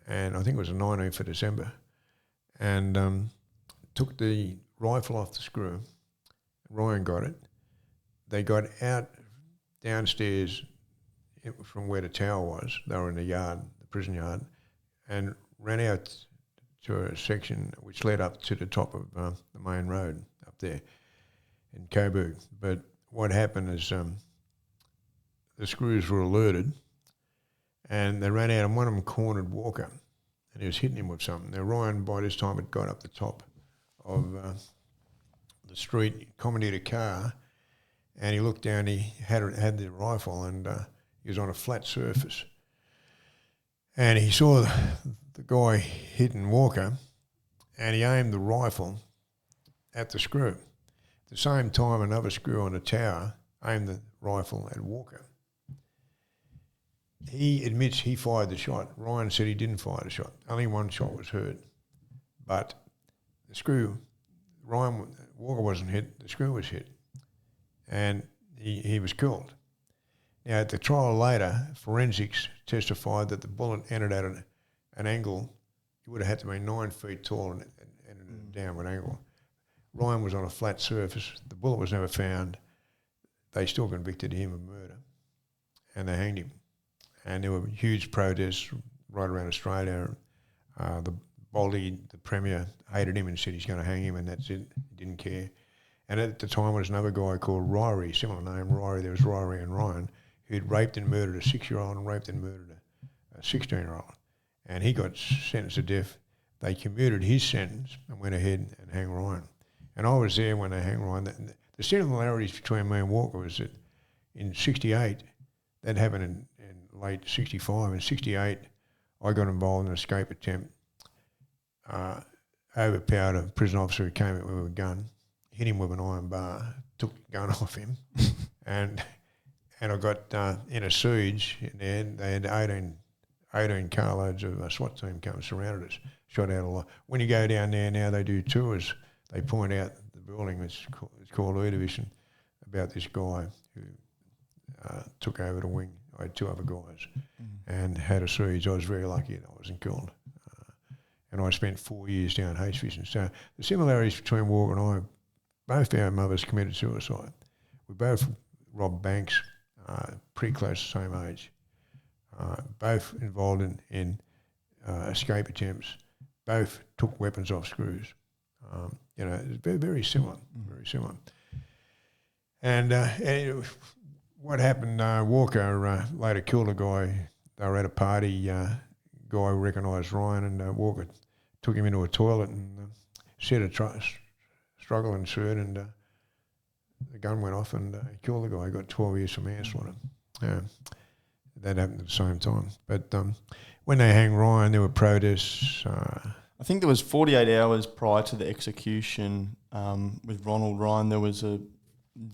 and I think it was the 19th of December, and took the rifle off the screw. Ryan got it. They got out downstairs from where the tower was. They were in the yard, the prison yard, and ran out to a section which led up to the top of the main road up there in Coburg. But what happened is the screws were alerted, and they ran out, and one of them cornered Walker, and he was hitting him with something. Now Ryan, by this time, had got up the top of the street, commandeered a car, and he looked down. He had the rifle, and he was on a flat surface, and he saw the guy hitting Walker, and he aimed the rifle at the screw. At the same time, another screw on the tower aimed the rifle at Walker. He admits he fired the shot. Ryan said he didn't fire the shot. Only one shot was heard. But the screw, Walker wasn't hit, the screw was hit. And he was killed. Now, at the trial later, forensics testified that the bullet entered at an angle. He would have had to be 9 feet tall and at a downward angle. Ryan was on a flat surface. The bullet was never found. They still convicted him of murder, and they hanged him. And there were huge protests right around Australia. The Boldy, the Premier, hated him and said he's going to hang him, and that's it. He didn't care. And at the time, there was another guy called Ryrie, similar name, Ryrie. There was Ryrie and Ryan, who'd raped and murdered a 6-year-old and raped and murdered a 16-year-old. And he got sentenced to death. They commuted his sentence and went ahead and hanged Ryan. And I was there when they hanged Ryan. The similarities between me and Walker was that in 68, that happened in late 65. In 68, I got involved in an escape attempt, overpowered a prison officer who came in with a gun, hit him with an iron bar, took the gun off him, and I got in a siege in there. They had 18 carloads of a SWAT team come and surrounded us, shot out a lot. When you go down there now, they do tours. They point out the building, it's called E Division, about this guy who took over the wing. I had 2 other guys and had a siege. I was very lucky that I wasn't killed. And I spent 4 years down H Vision. So the similarities between Walker and I, both our mothers committed suicide. We both robbed banks, pretty close to the same age. Both involved in escape attempts. Both took weapons off screws. It's very, very similar, very similar. And what happened, Walker later killed a guy. They were at a party, guy recognised Ryan, and Walker took him into a toilet and said a struggle ensued, and the gun went off and he killed the guy. He got 12 years for manslaughter. That happened at the same time. But when they hanged Ryan, there were protests. I think there was 48 hours prior to the execution with Ronald Ryan. There was a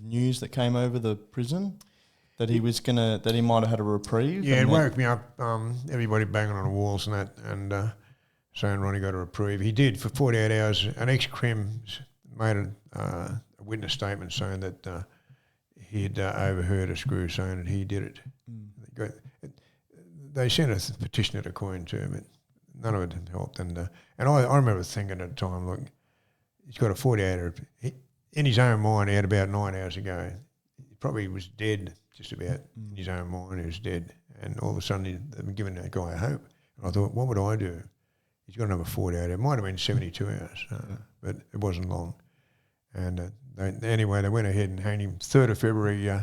news that came over the prison that he might have had a reprieve. Yeah, it woke me up. Everybody banging on the walls and that, and saying Ronnie got a reprieve. He did for 48 hours. An ex-crim made a witness statement saying that he'd overheard a screw saying that he did it. They sent a petition at a coin to him, but none of it had helped. And I remember thinking at the time, look, he's got a 48-hour. In his own mind, he had about 9 hours to go. He probably was dead just about in his own mind. He was dead. And all of a sudden, they've been giving that guy a hope. And I thought, what would I do? He's got another 48 hours. It might have been 72 hours, but it wasn't long. And they went ahead and hanged him. 3rd of February,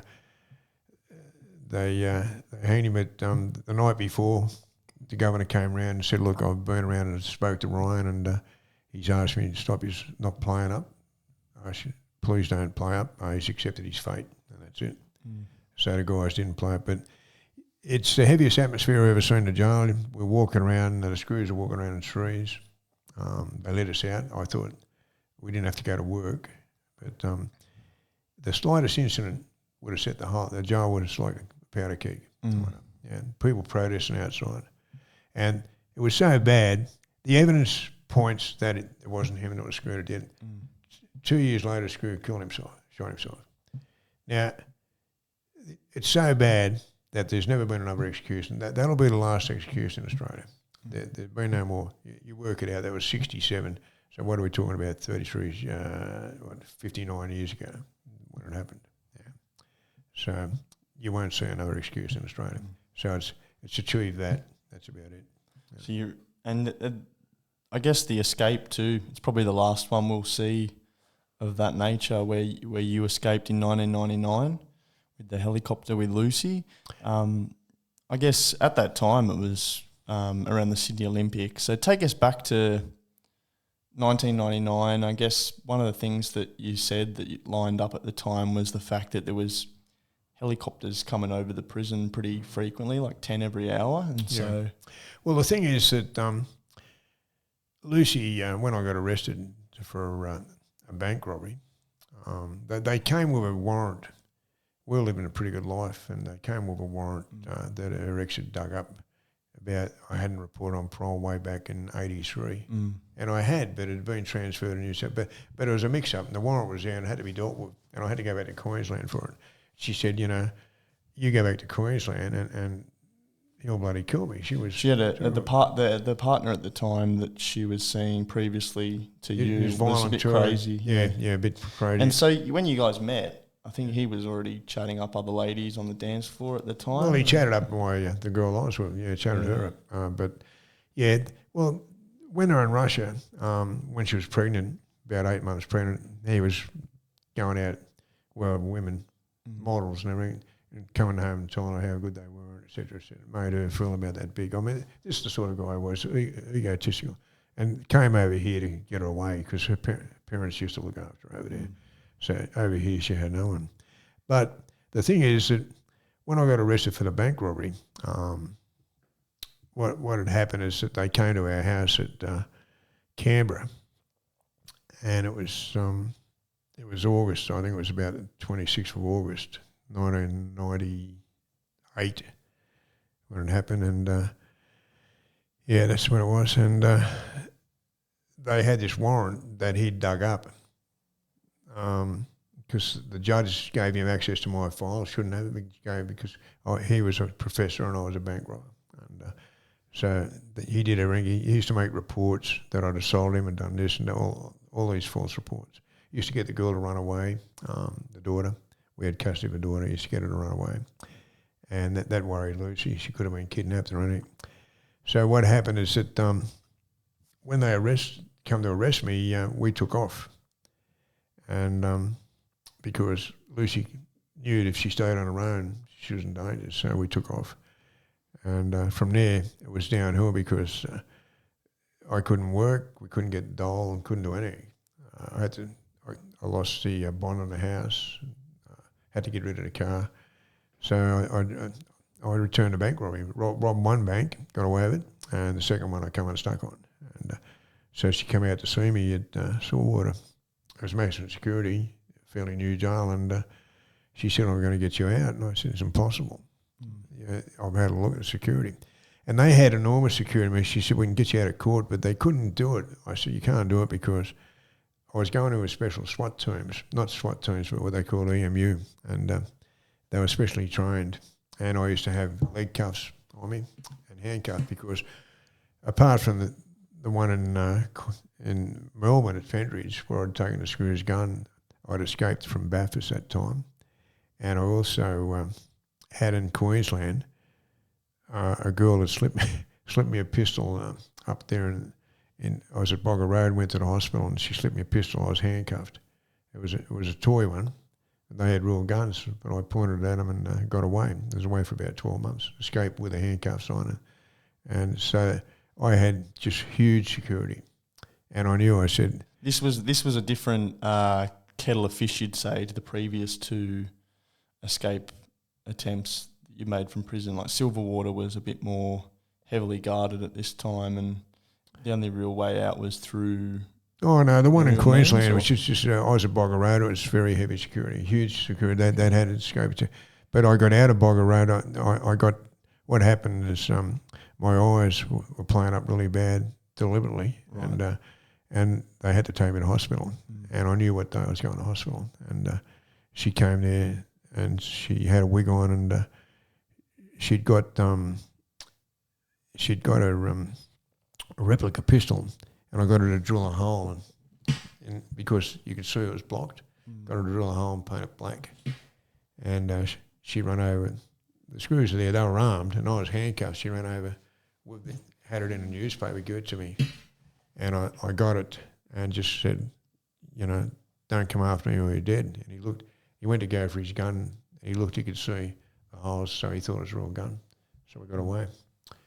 they hanged him at the night before. The governor came around and said, look, I've been around and spoke to Ryan, and he's asked me to stop his not playing up. I said, please don't play up. He's accepted his fate, and that's it. So the guys didn't play up. But it's the heaviest atmosphere I've ever seen in the jail. We're walking around, the screws are walking around in trees. They let us out. I thought we didn't have to go to work. But the slightest incident would have set the jail would have like a powder keg. Yeah, people protesting outside. And it was so bad, the evidence points that it wasn't him that was screwed. It did. 2 years later, Screw killed himself, shot himself. Now, it's so bad that there's never been another execution. That'll be the last execution in Australia. There's been no more. You work it out. That was 67. So what are we talking about? 33, 59 years ago when it happened. Yeah. So you won't see another execution in Australia. So it's achieved that. That's about it. Yeah. So I guess the escape too. It's probably the last one we'll see of that nature, where you escaped in 1999 with the helicopter with Lucy. I guess at that time it was around the Sydney Olympics. So take us back to 1999. I guess one of the things that you said that you lined up at the time was the fact that there was helicopters coming over the prison pretty frequently, like 10 every hour. And so, well, the thing is that Lucy, when I got arrested for a bank robbery, they came with a warrant. We were living a pretty good life, and they came with a warrant that her ex had dug up about. I hadn't reported on parole way back in '83, and I had, but it had been transferred to New South. But it was a mix-up, and the warrant was there, and it had to be dealt with, and I had to go back to Queensland for it. She said, you go back to Queensland, and he'll bloody kill me. She had the partner at the time that she was seeing previously to you was a bit crazy. Yeah, a bit crazy. And so when you guys met, I think he was already chatting up other ladies on the dance floor at the time. Well, he chatted up the girl I was with. Chatted her up. But when they were in Russia, when she was pregnant, about 8 months pregnant, he was going out with women, models and everything, and coming home and telling her how good they were, et cetera, made her feel about that big. I mean, this is the sort of guy I was, egotistical, and came over here to get her away because her parents used to look after her over there. So over here she had no one. But the thing is that when I got arrested for the bank robbery, what had happened is that they came to our house at Canberra, and it was August. I think it was about the 26th of August, 1998, when it happened, and that's when it was. And they had this warrant that he'd dug up. Because the judge gave him access to my files, shouldn't have it, because he was a professor and I was a bank robber. And so he did everything. He used to make reports that I'd assaulted him and done this and all these false reports. He used to get the girl to run away, the daughter. We had custody of the daughter. He used to get her to run away. And that worried Lucy. She could have been kidnapped or anything. So what happened is that when they come to arrest me, we took off. And because Lucy knew that if she stayed on her own, she was in danger, so we took off. And from there, it was downhill because I couldn't work, we couldn't get dole, and couldn't do anything. I lost the bond on the house, had to get rid of the car. So I returned to bank robbery, robbed one bank, got away with it, and the second one I come unstuck on. And so she came out to see me at Silverwater. I was maximum security, fairly new jail, and she said, I'm going to get you out. And I said, it's impossible. I've had a look at security. And they had enormous security. She said, we can get you out of court, but they couldn't do it. I said, you can't do it because I was going to a special SWAT teams, not SWAT teams, but what they call EMU, and they were specially trained. And I used to have leg cuffs on me and handcuffs because apart from the one in Melbourne at Fendridge, where I'd taken the Screw's gun, I'd escaped from Bathurst that time. And I also had in Queensland a girl that slipped me a pistol up there. I was at Bogger Road, went to the hospital, and she slipped me a pistol. I was handcuffed. It was a toy one. They had real guns, but I pointed at them and got away. I was away for about 12 months, escaped with the handcuffs on it. And so I had just huge security. And I knew, I said... This was a different kettle of fish, you'd say, to the previous two escape attempts that you made from prison. Like Silverwater was a bit more heavily guarded at this time, and the only real way out was through... Oh, no, the one in Queensland, which is just... I was at Bogger Road, it was very heavy security, huge security. That had escaped. But I got out of Bogger Road. I got... What happened is my eyes were playing up really bad deliberately, right. and they had to take me to hospital. And I knew what day I was going to hospital. And she came there, and she had a wig on, and she'd got a replica pistol, and I got her to drill a hole, and because you could see it was blocked, got her to drill a hole and paint it black. And she ran over. The screws were there, they were armed, and I was handcuffed. She ran over, had it in a newspaper, gave it to me, and I got it and just said, don't come after me or you're dead. And he went to go for his gun, and he looked, he could see the holes, so he thought it was a real gun. So we got away.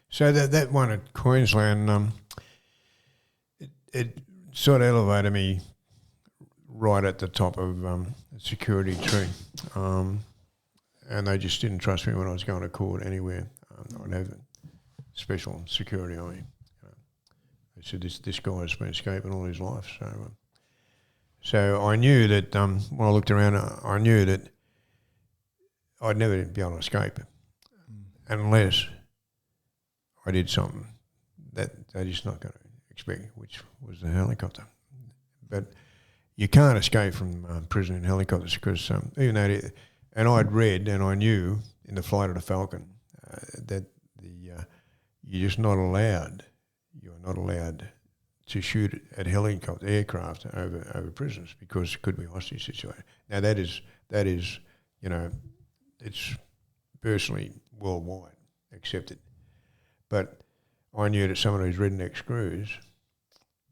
So that one at Queensland, it sort of elevated me right at the top of the security tree. And they just didn't trust me when I was going to court anywhere. I'd have special security on me. They said this guy's been escaping all his life. So I knew that when I looked around, I knew that I'd never be able to escape unless I did something that they're just not going to expect, which was the helicopter. But you can't escape from prison in helicopters because even though and I'd read and I knew in the flight of the Falcon that you're just not allowed. You are not allowed to shoot at aircraft over prisons because it could be a hostage situation. Now that is it's personally worldwide accepted. But I knew that some of these redneck screws,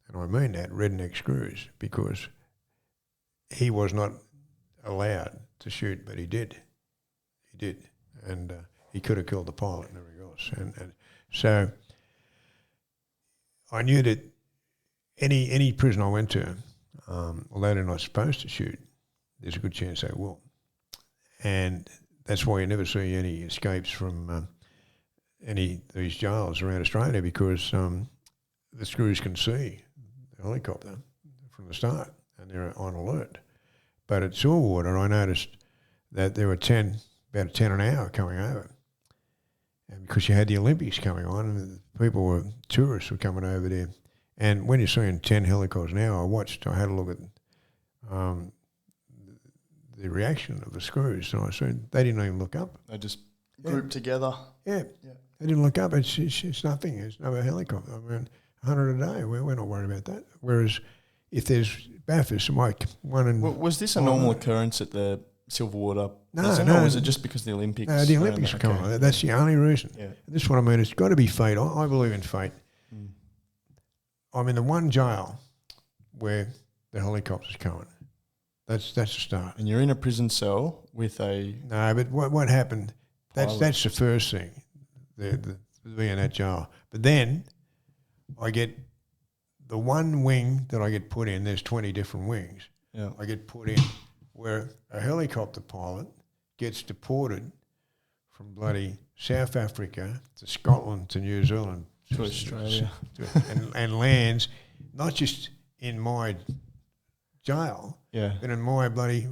and I mean that, redneck screws, because he was not allowed to shoot, but he did. He did. And he could have killed the pilot and everything else. And so I knew that any prison I went to, although they're not supposed to shoot, there's a good chance they will. And that's why you never see any escapes from any of these jails around Australia, because the screws can see the helicopter from the start and they're on alert. But at Silverwater, I noticed that there were about 10 an hour coming over. And because you had the Olympics coming on and tourists were coming over there. And when you're seeing 10 helicopters an hour, I had a look at the reaction of the screws, and I said they didn't even look up. They just grouped together. Yeah. They didn't look up. It's nothing. It's no helicopter. I mean, 100 a day. We're not worried about that. Whereas if there's Bathurst, like one in... Was this a normal occurrence at the Silverwater Prison, No. or was it just because the Olympics? No, the Olympics are coming. Okay. That's the only reason. Yeah. This is what I mean. It's got to be fate. I believe in fate. I'm in the one jail where the helicopter's coming. That's the start. And you're in a prison cell with a... No, but what happened, that's the first thing, the being in that jail. But then I get the one wing that I get put in, there's 20 different wings. Yeah. I get put in where a helicopter pilot gets deported from bloody South Africa to Scotland to New Zealand to Australia and lands not just in my jail, but in my bloody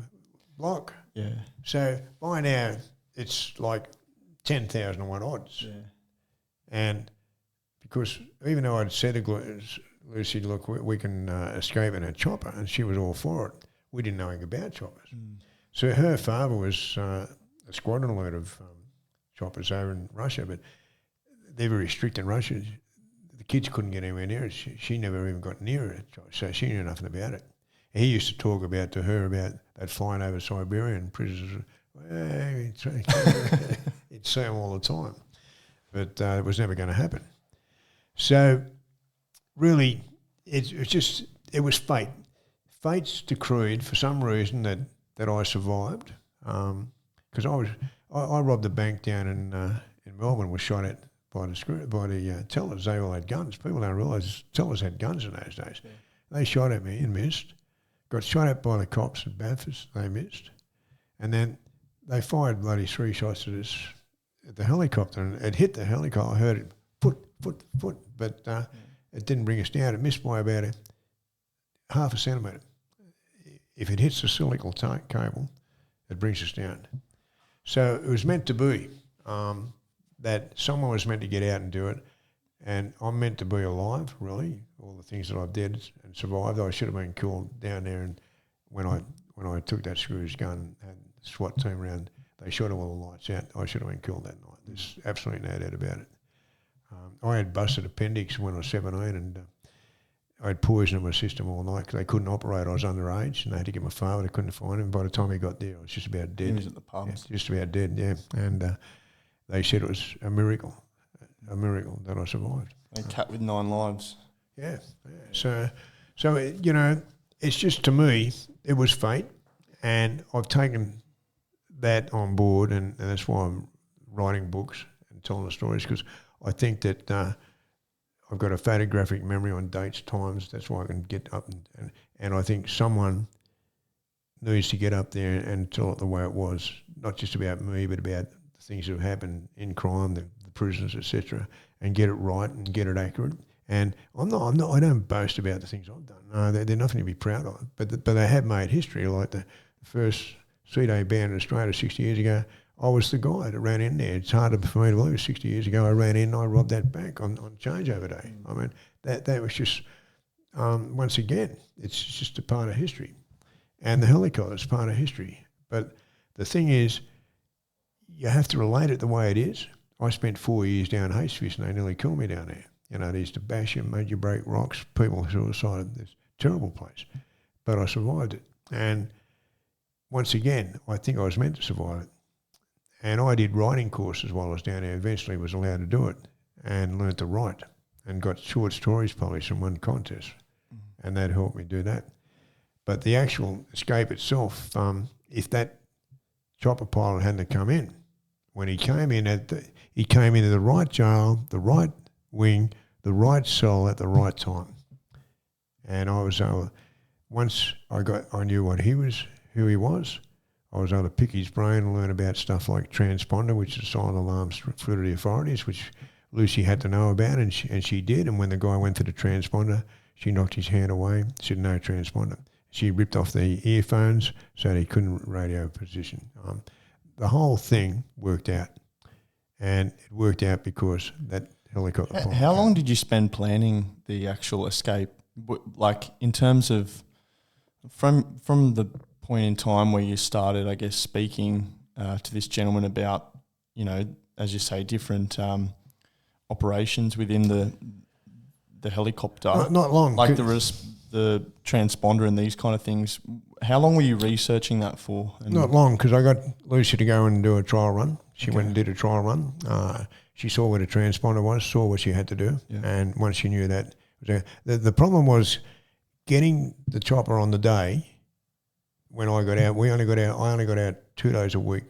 block. Yeah. So by now it's like 10,001 odds. Yeah. And because even though I'd said to Lucy, look, we can escape in a chopper, and she was all for it, we didn't know anything about choppers. So her father was a squadron leader of choppers over in Russia, but they're very strict in Russia. The kids couldn't get anywhere near it. She never even got near it, so she knew nothing about it. He used to talk to her about that flying over Siberia and prisoners. He'd say them all the time. But it was never going to happen. So really, it was fate. Fate's decreed for some reason that I survived, because I robbed a bank down in Melbourne, was shot at by the tellers. They all had guns. People don't realise tellers had guns in those days. Yeah. They shot at me and missed. Got shot at by the cops at Bathurst. They missed, and then they fired bloody 3 shots at the helicopter, and it hit the helicopter. I heard it foot, but it didn't bring us down. It missed by about half a centimetre. If it hits the silical cable, it brings us down. So it was meant to be that someone was meant to get out and do it. And I'm meant to be alive, really. All the things that I've did and survived, I should have been killed down there. And when I took that screws gun and had the SWAT team around, they shot all the lights out. I should have been killed that night. There's absolutely no doubt about it. I had busted appendix when I was 17 and I had poison in my system all night because they couldn't operate. I was underage and they had to get my father. They couldn't find him. By the time he got there, I was just about dead. He was at the pubs. Yeah, just about dead, yeah. And they said it was a miracle that I survived. A cat with 9 lives. Yeah. So you know, it's just, to me, it was fate, and I've taken that on board, and that's why I'm writing books and telling the stories, because I think that I've got a photographic memory on dates, times. That's why I can get up and I think someone needs to get up there and tell it the way it was, not just about me, but about the things that have happened in crime, the prisons, etc., and get it right and get it accurate. And I don't boast about the things I've done. No, they're nothing to be proud of. But they have made history. Like the first C-Day ban in Australia 60 years ago, I was the guy that ran in there. It's harder for me to believe. 60 years ago, I ran in and I robbed that bank on changeover day. I mean, that was just, once again, it's just a part of history. And the helicopter is part of history. But the thing is, you have to relate it the way it is. I spent 4 years down Hastefish and they nearly killed me down there. You know, they used to bash you, made you break rocks, people suicided. It's a terrible place. But I survived it. And once again, I think I was meant to survive it. And I did writing courses while I was down there. Eventually was allowed to do it and learned to write and got short stories published and won contests. Mm-hmm. And that helped me do that. But the actual escape itself, if that chopper pilot hadn't come in, when he came in, he came into the right jail, the right wing, the right cell at the right time. And I was once I knew who he was, I was able to pick his brain and learn about stuff like transponder, which is silent alarms through to the authorities, which Lucy had to know about, and she did. And when the guy went to the transponder, she knocked his hand away, said no transponder. She ripped off the earphones so that he couldn't radio position. The whole thing worked out, and it worked out because that helicopter. How long did you spend planning the actual escape? Like in terms of from the point in time where you started, I guess, speaking to this gentleman about, you know, as you say, different operations within the helicopter. Not long. Like the transponder and these kind of things. How long were you researching that for? Not long, because I got Lucy to go and do a trial run. She went and did a trial run. She saw where the transponder was, saw what she had to do, and once she knew that, the problem was getting the chopper on the day. When I got out, I only got out 2 days a week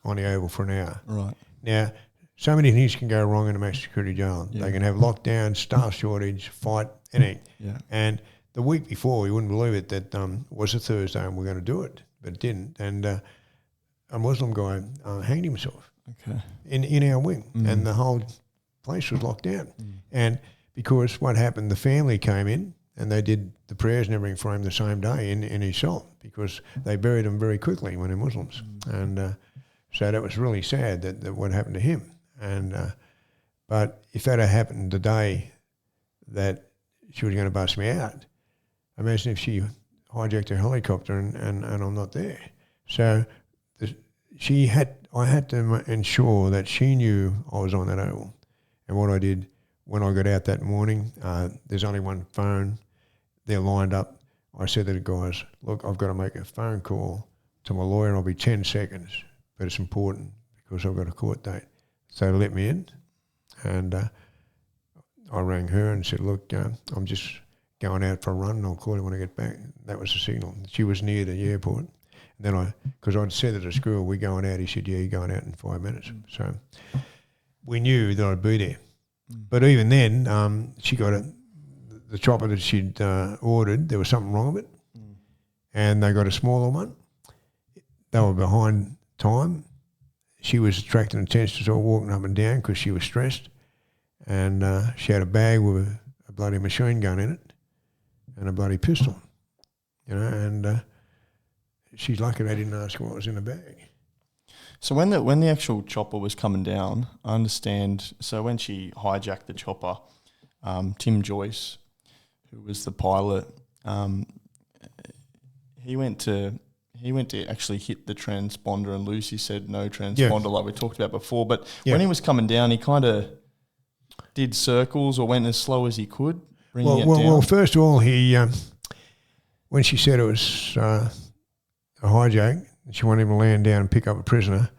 on the Oval for an hour. Right. Now, so many things can go wrong in a max security jail. Yeah. They can have lockdown, staff shortage, fight, anything. Yeah. And the week before, you wouldn't believe it, that was a Thursday and we're going to do it, but it didn't. And a Muslim guy hanged himself in our wing, and the whole place was locked down. And because what happened, the family came in and they did the prayers and everything for him the same day in his cell, because they buried him very quickly when they're Muslims. And so that was really sad that what happened to him. And but if that had happened the day that she was going to bust me out, imagine if she hijacked a helicopter and I'm not there. So I had to ensure that she knew I was on that oval. And what I did when I got out that morning, there's only one phone. They're lined up. I said to the guys, look, I've got to make a phone call to my lawyer. I'll be 10 seconds, but it's important because I've got a court date. So they let me in, and I rang her and said, look, I'm just going out for a run and I'll call you when I get back. That was the signal. She was near the airport. And then because I'd said to the school, we're going out. He said, yeah, you're going out in 5 minutes. So we knew that I'd be there. But even then, she got the chopper that she'd ordered, there was something wrong with it. And they got a smaller one. They were behind time. She was attracting attention, so walking up and down because she was stressed. And she had a bag with a bloody machine gun in it and a bloody pistol, you know, and she's lucky they didn't ask her what was in the bag. So when the actual chopper was coming down, I understand, so when she hijacked the chopper, Tim Joyce, who was the pilot. He went to actually hit the transponder, and Lucy said no transponder, like we talked about before. But when he was coming down, he kind of did circles or went as slow as he could, bringing it down. Well, first of all, he when she said it was a hijack, she wanted him to land down and pick up a prisoner.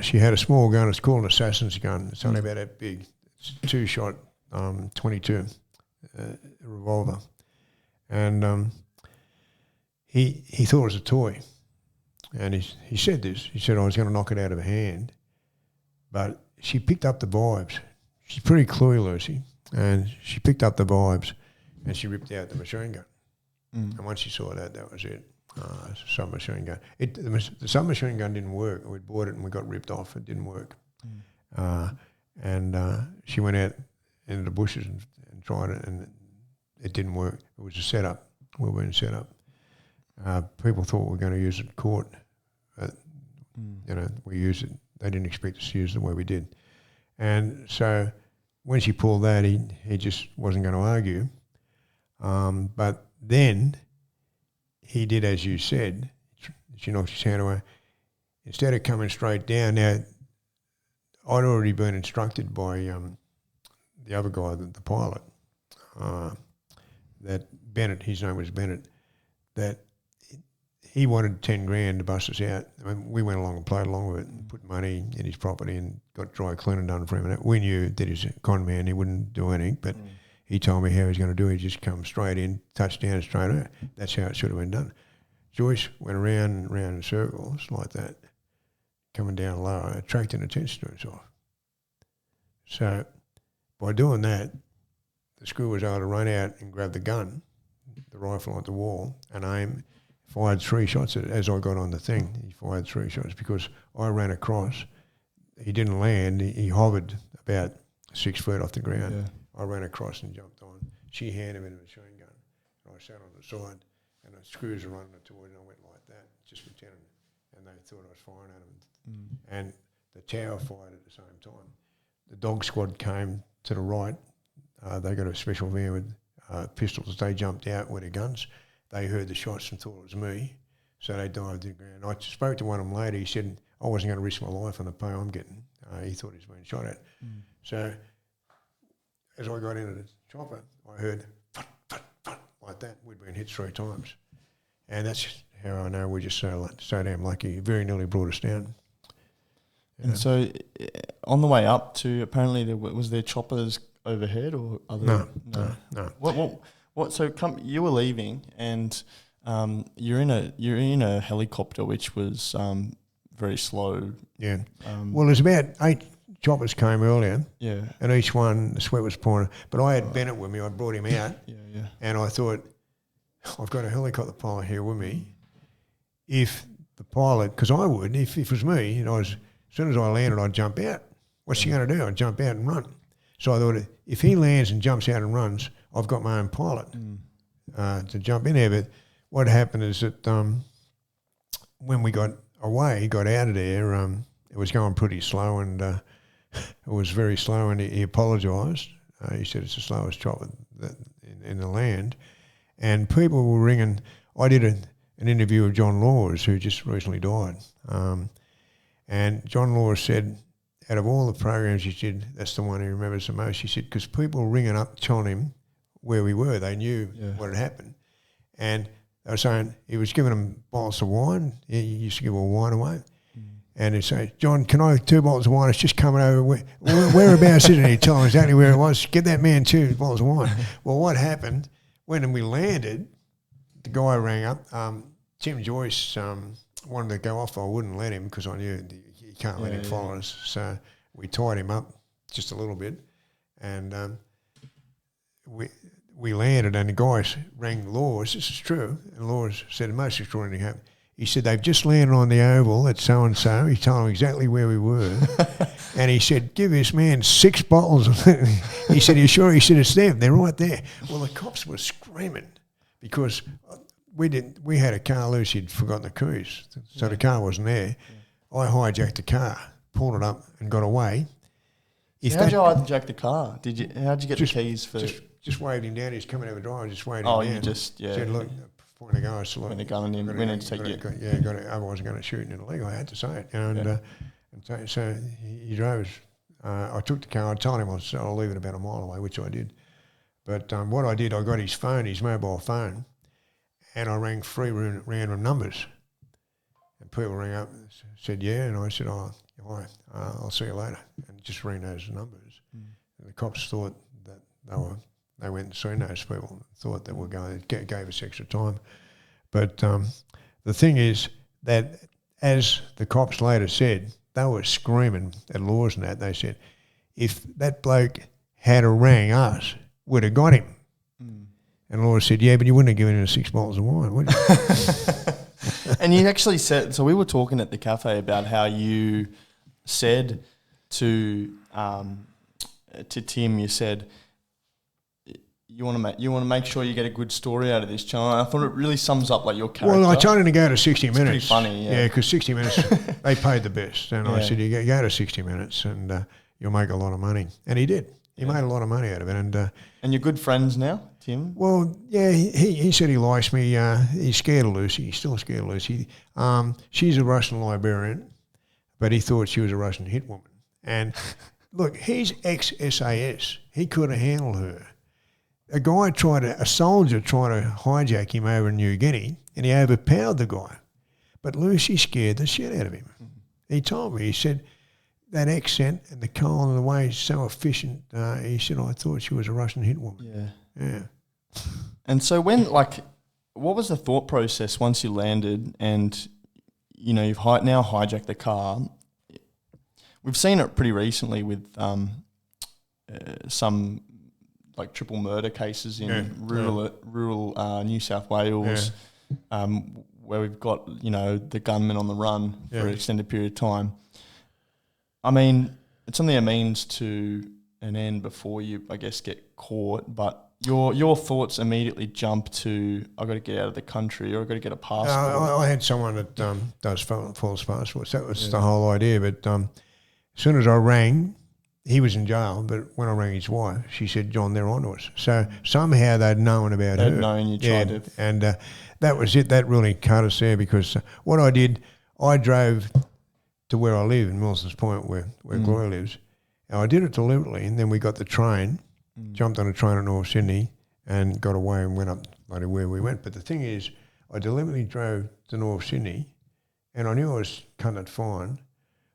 She had a small gun. It's called an assassin's gun. It's only about that big. It's a 2-shot 22 revolver, and he thought it was a toy, and he said this. He said, I was going to knock it out of her hand, but she picked up the vibes. She's pretty cluey, Lucy, and she picked up the vibes, and she ripped out the machine gun. And once she saw that was it. Submachine gun. The submachine gun didn't work. We bought it and we got ripped off. It didn't work. And she went out into the bushes and tried it, and it didn't work. It was a setup. We weren't set up. People thought we were going to use it in court. But, we used it. They didn't expect us to use it the way we did. And so when she pulled that, he just wasn't going to argue. But then he did as you said. She knocked his hand away. Instead of coming straight down, now I'd already been instructed by the other guy, the pilot, that Bennett, his name was Bennett, that he wanted 10 grand to bust us out. I mean, we went along and played along with it and put money in his property and got dry cleaning done for him. And we knew that he's a con man, he wouldn't do anything, but he told me how he was going to do it. He'd just come straight in, touch down straight out. That's how it should have been done. Joyce went around and round in circles like that, coming down lower, attracting attention to himself. So by doing that, the screw was able to run out and grab the gun, the rifle at the wall, and aim, fired 3 shots at it. As I got on the thing, he fired 3 shots because I ran across. He didn't land. He hovered about 6 feet off the ground. Yeah. I ran across and jumped on. She handed me the machine gun. And I sat on the side, and the screws were running toward it, and I went like that, just pretending. And they thought I was firing at them. And the tower fired at the same time. The dog squad came to the right. They got a special van with pistols. They jumped out with their guns. They heard the shots and thought it was me, so they dived to the ground. I spoke to one of them later. He said, I wasn't going to risk my life on the pay I'm getting. He thought he was being shot at. So as I got into the chopper, I heard fut, fut, fut, like that. We'd been hit 3 times. And that's how I know we're just so damn lucky. It very nearly brought us down. And so on the way up to, apparently was there choppers overhead or other? No. What? So you were leaving, and you're in a helicopter, which was very slow. Yeah. Well, there's about 8 choppers came earlier. Yeah. And each one, the sweat was pouring. But I had Bennett with me. I brought him out. Yeah. And I thought, I've got a helicopter pilot here with me. If the pilot, because I would, if it was me, as soon as I landed, I'd jump out. What's he going to do? I'd jump out and run. So I thought, if he lands and jumps out and runs, I've got my own pilot to jump in there. But what happened is that when we got away, got out of there, it was going pretty slow, and it was very slow, and he apologised. He said it's the slowest chopper in the land. And people were ringing. I did an interview with John Laws, who just recently died. And John Laws said, out of all the programs he did, that's the one he remembers the most. He said, because people were ringing up telling him where we were. They knew what had happened. And they were saying he was giving them bottles of wine. He used to give all wine away. And he'd say, John, can I have 2 bottles of wine? It's just coming over. Whereabouts is it? He'd tell him exactly where it was. Give that man 2 bottles of wine. Well, what happened, when we landed, the guy rang up. Tim Joyce wanted to go off. I wouldn't let him because I knew you can't let him follow us. So we tied him up just a little bit. And we landed, and the guys rang Laws. This is true. And Laws said the most extraordinary happened. He said, they've just landed on the Oval at so-and-so. He told them exactly where we were. And he said, give this man 6 bottles. He said, are you sure? He said, it's them. They're right there. Well, the cops were screaming because we had a car. Lucy had forgotten the keys, so the car wasn't there. I hijacked the car, pulled it up and got away. How'd you hijack the car? How'd you get the keys for? Just waved him down. He's coming over the drive. Just waved him down. You just said, look, pointing a gun. When the gun in, we need to take it. Yeah, got it. Otherwise, I'm going to shoot in the leg. I had to say it. And so he drove us. I took the car. I told him I'll leave it about a mile away, which I did. But what I did, I got his phone, his mobile phone, and I rang 3 random numbers. And people rang up and said, yeah, and I said, oh, hi, I'll see you later, and just rang those numbers. And the cops thought that they went and seen those people, thought they were going, it gave us extra time. But the thing is that, as the cops later said, they were screaming at laws and that. They said, if that bloke had a rang us, we'd have got him. And lawyers said, yeah, but you wouldn't have given him 6 bottles of wine, would you? And you actually said, so we were talking at the cafe about how you said to Tim, you said, you want to make sure you get a good story out of this channel. I thought it really sums up like your character. Well, I told him to go to 60 minutes. It's pretty funny, yeah. Because 60 minutes, they paid the best. And I said, you go to 60 minutes and you'll make a lot of money. And he did. He made a lot of money out of it. And you're good friends now, Tim? Well, yeah, he said he likes me. He's scared of Lucy. He's still scared of Lucy. She's a Russian librarian, but he thought she was a Russian hit woman. And look, he's ex-SAS. He could have handled her. A soldier tried to hijack him over in New Guinea, and he overpowered the guy. But Lucy scared the shit out of him. He told me, he said, that accent and the coal and the way he's so efficient, he said, I thought she was a Russian hit woman. Yeah. And so what was the thought process once you landed and, you've now hijacked the car? We've seen it pretty recently with some like triple murder cases in rural New South Wales, where we've got, the gunman on the run for an extended period of time. I mean, it's only a means to an end before you, I guess, get caught. But your thoughts immediately jump to, I've got to get out of the country, or I've got to get a passport. I had someone that does false passports. That was the whole idea. But as soon as I rang, he was in jail. But when I rang his wife, she said, John, they're on to us. So somehow they'd known about her. They'd known you tried to. And that was it. That really cut us there, because what I did, I drove to where I live in Milson's Point, where Gloria lives. And I did it deliberately, and then we got the train, jumped on a train at North Sydney, and got away and went up bloody where we went. But the thing is, I deliberately drove to North Sydney, and I knew I was cutting it fine,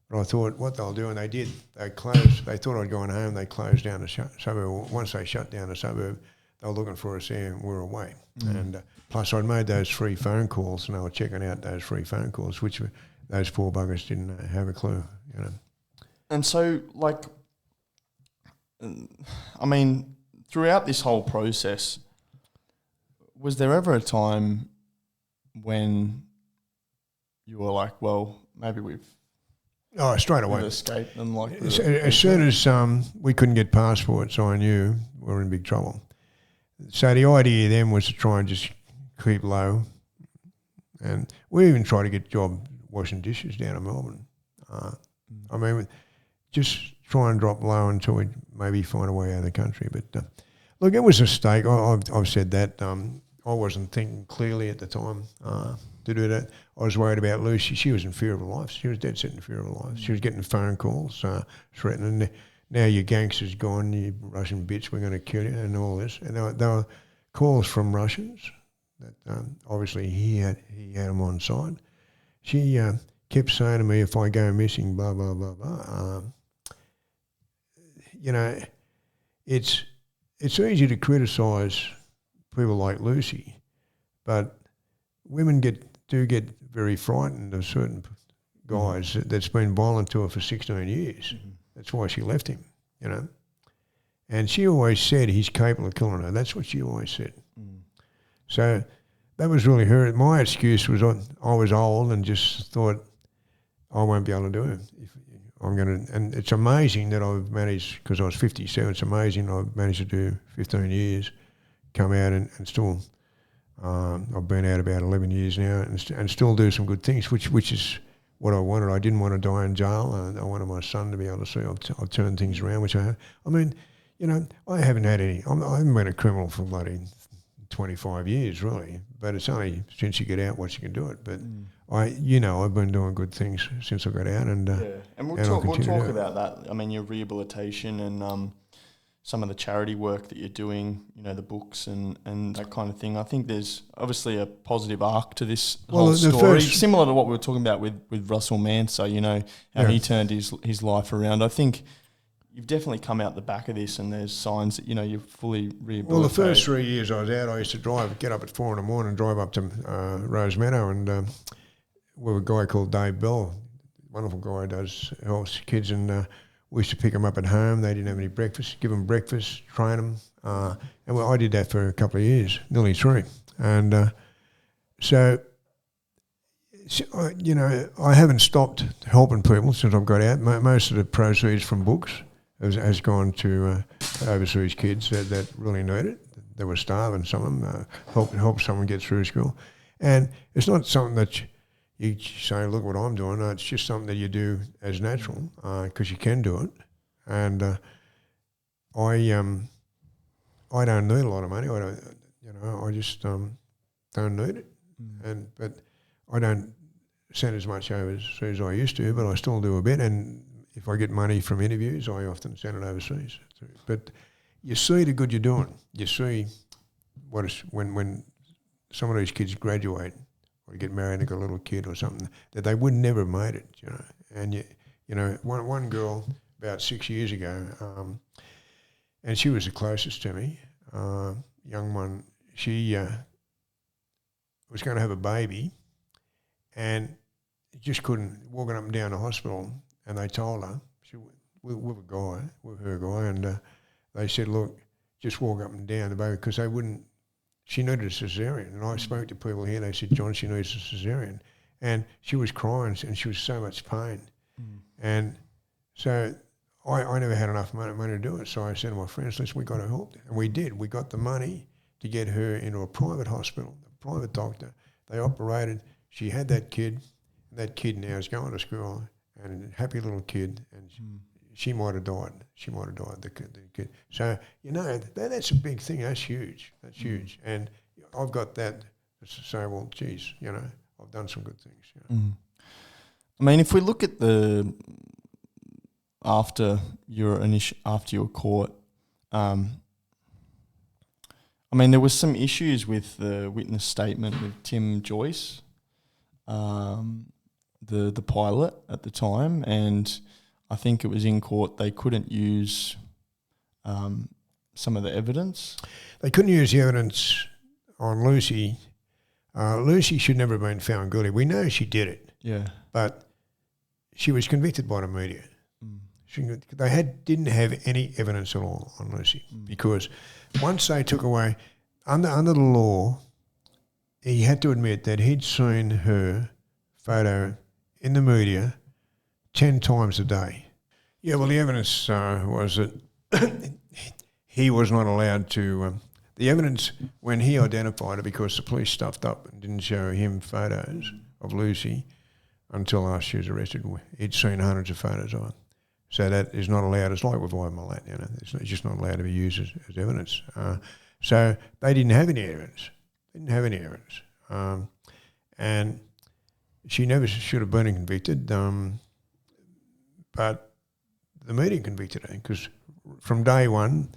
but I thought what they'll do, and they did. They closed. They thought I'd gone home. They closed down the suburb. Once they shut down the suburb, they were looking for us there, and we were away. And plus, I'd made those 3 phone calls, and they were checking out those 3 phone calls, which were, those poor buggers didn't have a clue, And so, throughout this whole process, was there ever a time when you were like, well, maybe we've straight away escaped and as soon as we couldn't get passports, I knew we were in big trouble. So the idea then was to try and just keep low, and we even tried to get a job washing dishes down in Melbourne. Just try and drop low until we maybe find a way out of the country. But look, it was a mistake. I've said that. I wasn't thinking clearly at the time to do that. I was worried about Lucy. She was in fear of her life. She was dead set in fear of her life. She was getting phone calls threatening, now your gangster's gone, you Russian bitch, we're going to kill you, and all this. And there were calls from Russians that obviously he had them on side. She kept saying to me, if I go missing, blah, blah, blah, blah. It's easy to criticise people like Lucy, but women do get very frightened of certain guys that's been violent to her for 16 years. That's why she left him, And she always said he's capable of killing her. That's what she always said. So that was really her. My excuse was I was old and just thought I won't be able to do it. And it's amazing that I've managed, because I was 57, it's amazing I've managed to do 15 years, come out and still, I've been out about 11 years now and still do some good things, which is what I wanted. I didn't want to die in jail. I wanted my son to be able to see I've turned things around, which I have. I mean, you know, I haven't had any. I haven't been a criminal for bloody 25 years, really. But it's only since you get out what you can do it. But I've been doing good things since I got out, and we'll talk about that. I mean, your rehabilitation and some of the charity work that you're doing, you know, the books and that kind of thing. I think there's obviously a positive arc to this whole story, similar to what we were talking about with Russell Manser, you know, how he turned his life around. I think you've definitely come out the back of this, and there's signs that, you know, you're fully rehabilitated. Well, the first 3 years I was out, I used to get up at 4 a.m, drive up to Rosemeadow, and with a guy called Dave Bell, wonderful guy, helps kids, and we used to pick them up at home. They didn't have any breakfast, give them breakfast, train them. I did that for a couple of years, nearly 3. And I haven't stopped helping people since I've got out. Most of the proceeds from books has gone to overseas kids that really need it. They were starving, some of them, help someone get through school. And it's not something that you say, look what I'm doing. No, it's just something that you do as natural because you can do it. And I don't need a lot of money. I just don't need it. But I don't send as much overseas as I used to, but I still do a bit. And if I get money from interviews, I often send it overseas. But you see the good you're doing. You see when some of these kids graduate or get married and got a little kid or something, that they would never have made it, you know. And one girl about 6 years ago, and she was the closest to me, young one. She was going to have a baby, and just couldn't, walking up and down the hospital, and they told her, with her guy, and they said, look, just walk up and down the baby, because they wouldn't. She needed a cesarean, and I spoke to people here. They said, John, she needs a cesarean. And she was crying, and she was so much pain. And so I never had enough money to do it. So I said to my friends, listen, we got to help her. And we did. We got the money to get her into a private hospital, a private doctor. They operated. She had that kid. That kid now is going to school, and a happy little kid. And she might have died. The kid. So, you know, that's a big thing. That's huge. That's huge. And I've got that to say, well, geez, you know, I've done some good things. You know. I mean, if we look at after your court, I mean, there was some issues with the witness statement with Tim Joyce, the pilot at the time, and I think it was in court they couldn't use some of the evidence. They couldn't use the evidence on Lucy. Lucy should never have been found guilty. We know she did it. Yeah. But she was convicted by the media. They didn't have any evidence at all on Lucy because once they took away, under the law, he had to admit that he'd seen her photo in the media 10 times a day. Yeah, well, the evidence was that he was not allowed to... the evidence, when he identified her, because the police stuffed up and didn't show him photos of Lucy until after she was arrested, he'd seen hundreds of photos of her. So that is not allowed. It's like with Ivan, you know, it's just not allowed to be used as evidence. So they didn't have any evidence. And she never should have been convicted, but the media convicted her because from day one,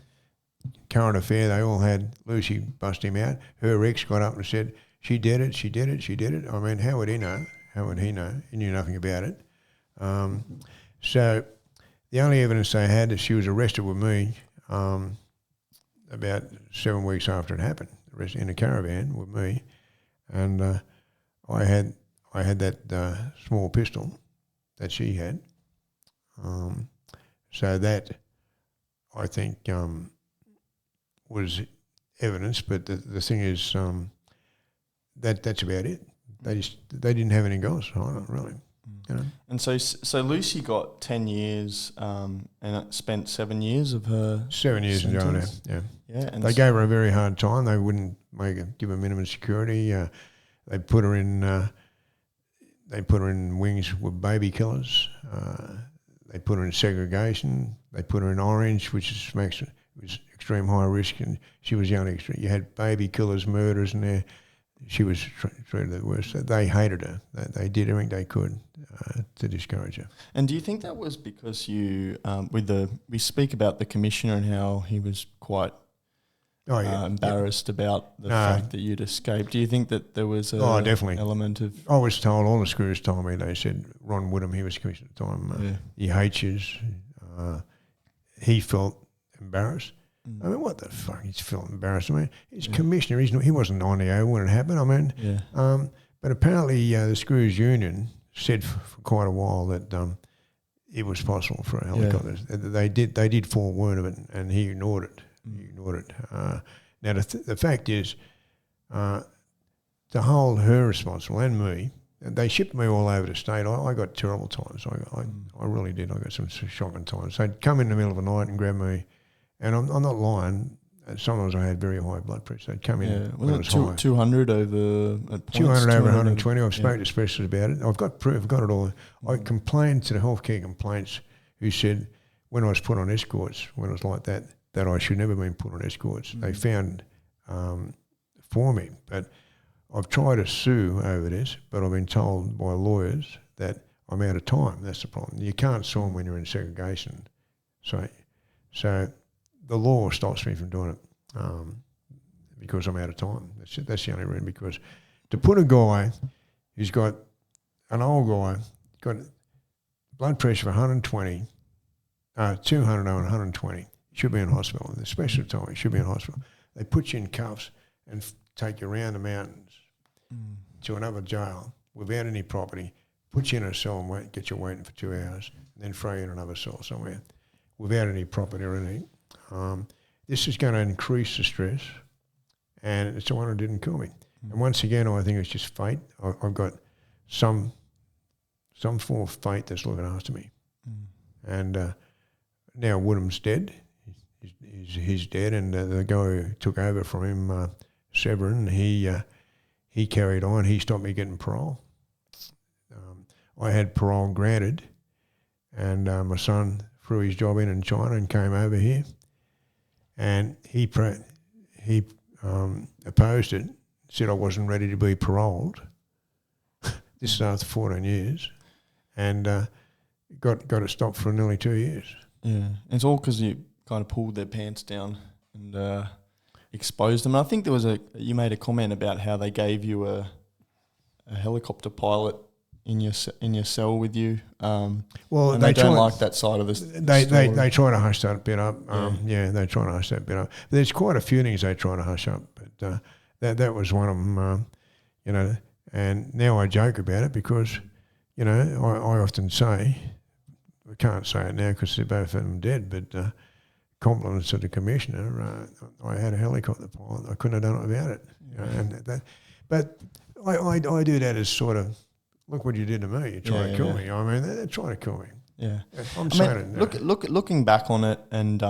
current affair, they all had Lucy bust him out. Her ex got up and said, she did it. I mean, how would he know? He knew nothing about it. So the only evidence they had is she was arrested with me about 7 weeks after it happened, arrested in a caravan with me, and I had that small pistol that she had. So that, I think, was evidence, but the thing is that's about it. They didn't have anything else on it, really. You know? And so Lucy got 10 years and spent 7 years of her 7 years in jail now, yeah. And they gave her a very hard time. They wouldn't give her minimum security. They put her in... they put her in wings with baby killers. They put her in segregation. They put her in orange, which was extreme high risk, and she was the only extreme. You had baby killers, murderers in there. She was treated the worst. They hated her. They did everything they could to discourage her. And do you think that was because you, we speak about the commissioner and how he was quite embarrassed about the fact that you'd escaped. Do you think that there was definitely element of... I was told, all the screws told me, they said, Ron Woodham, he was commissioner at the time, he hates you. He felt embarrassed. I mean, what the fuck? He's felt embarrassed. I mean, he's commissioner. He wasn't 90 when it happened. I mean, but apparently the Screws Union said for quite a while that it was possible for a helicopter. They did forewarn of it, and he ignored it. Now the fact is, to hold her responsible and me, they shipped me all over the state. I got terrible times. I really did. I got some shocking times. They'd come in the middle of the night and grab me. And I'm not lying. Sometimes I had very high blood pressure. They'd come in. Was it 200 over at points? 200 over 120. I've spoken to specialists about it. I've got proof. I've got it all. I complained to the healthcare complaints who said when I was put on escorts, when it was like that I should never have been put on escorts. They found for me. But I've tried to sue over this, but I've been told by lawyers that I'm out of time. That's the problem. You can't sue them when you're in segregation. So the law stops me from doing it because I'm out of time. That's the only reason. Because to put a guy who's got an old guy, got blood pressure of 120, 200 over 120, should be in hospital. And the specialist told me he should be in hospital. They put you in cuffs and take you around the mountains to another jail without any property, put you in a cell and get you waiting for 2 hours, and then throw you in another cell somewhere without any property or anything. This is going to increase the stress, and it's the one who didn't kill me. And once again, I think it's just fate. I've got some form of fate that's looking after me. And now Woodham's dead. He's dead, and the guy who took over from him, Severin, he carried on. He stopped me getting parole. I had parole granted, and my son threw his job in China and came over here. And he opposed it, said I wasn't ready to be paroled. This is after 14 years, and got it stopped for nearly 2 years. Yeah, it's all because you kind of pulled their pants down and exposed them. And I think you made a comment about how they gave you a helicopter pilot in your cell with you. Well, and they don't like that side of this. They try to hush that bit up. They try to hush that bit up. There's quite a few things they try to hush up, but that was one of them. And now I joke about it because, I often say, I can't say it now because they're both of them dead, but compliments to the commissioner. I had a helicopter pilot. I couldn't have done it without it. But I do that as sort of, look what you did to me. You tried to kill me. I mean, they're trying to kill me. Yeah. I'm saying it now. Looking back on it and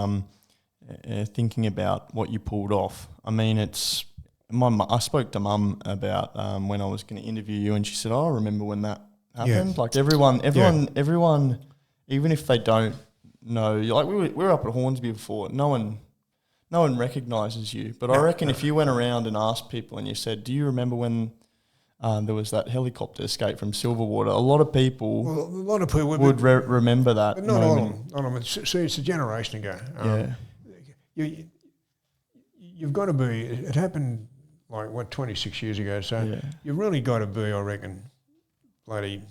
thinking about what you pulled off, I mean, it's I spoke to Mum about when I was going to interview you, and she said, I remember when that happened. Yeah. Like everyone, even if they don't know, like we were up at Hornsby before, no one recognises you. But I reckon if you went around and asked people and you said, do you remember when there was that helicopter escape from Silverwater, a lot of people would remember that. But not all of them. See, it's a generation ago. You've got to be, it happened 26 years ago, so you've really got to be, I reckon, bloody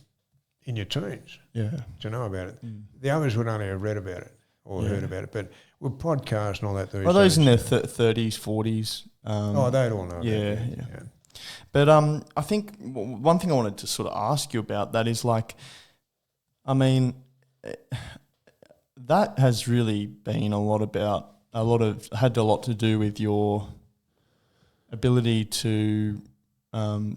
in your teens to know about it. The others would only have read about it or heard about it, but with podcasts and all that. Are those in their 30s, 40s? They'd all know. Yeah. But I think one thing I wanted to sort of ask you about that is that has really been had a lot to do with your ability to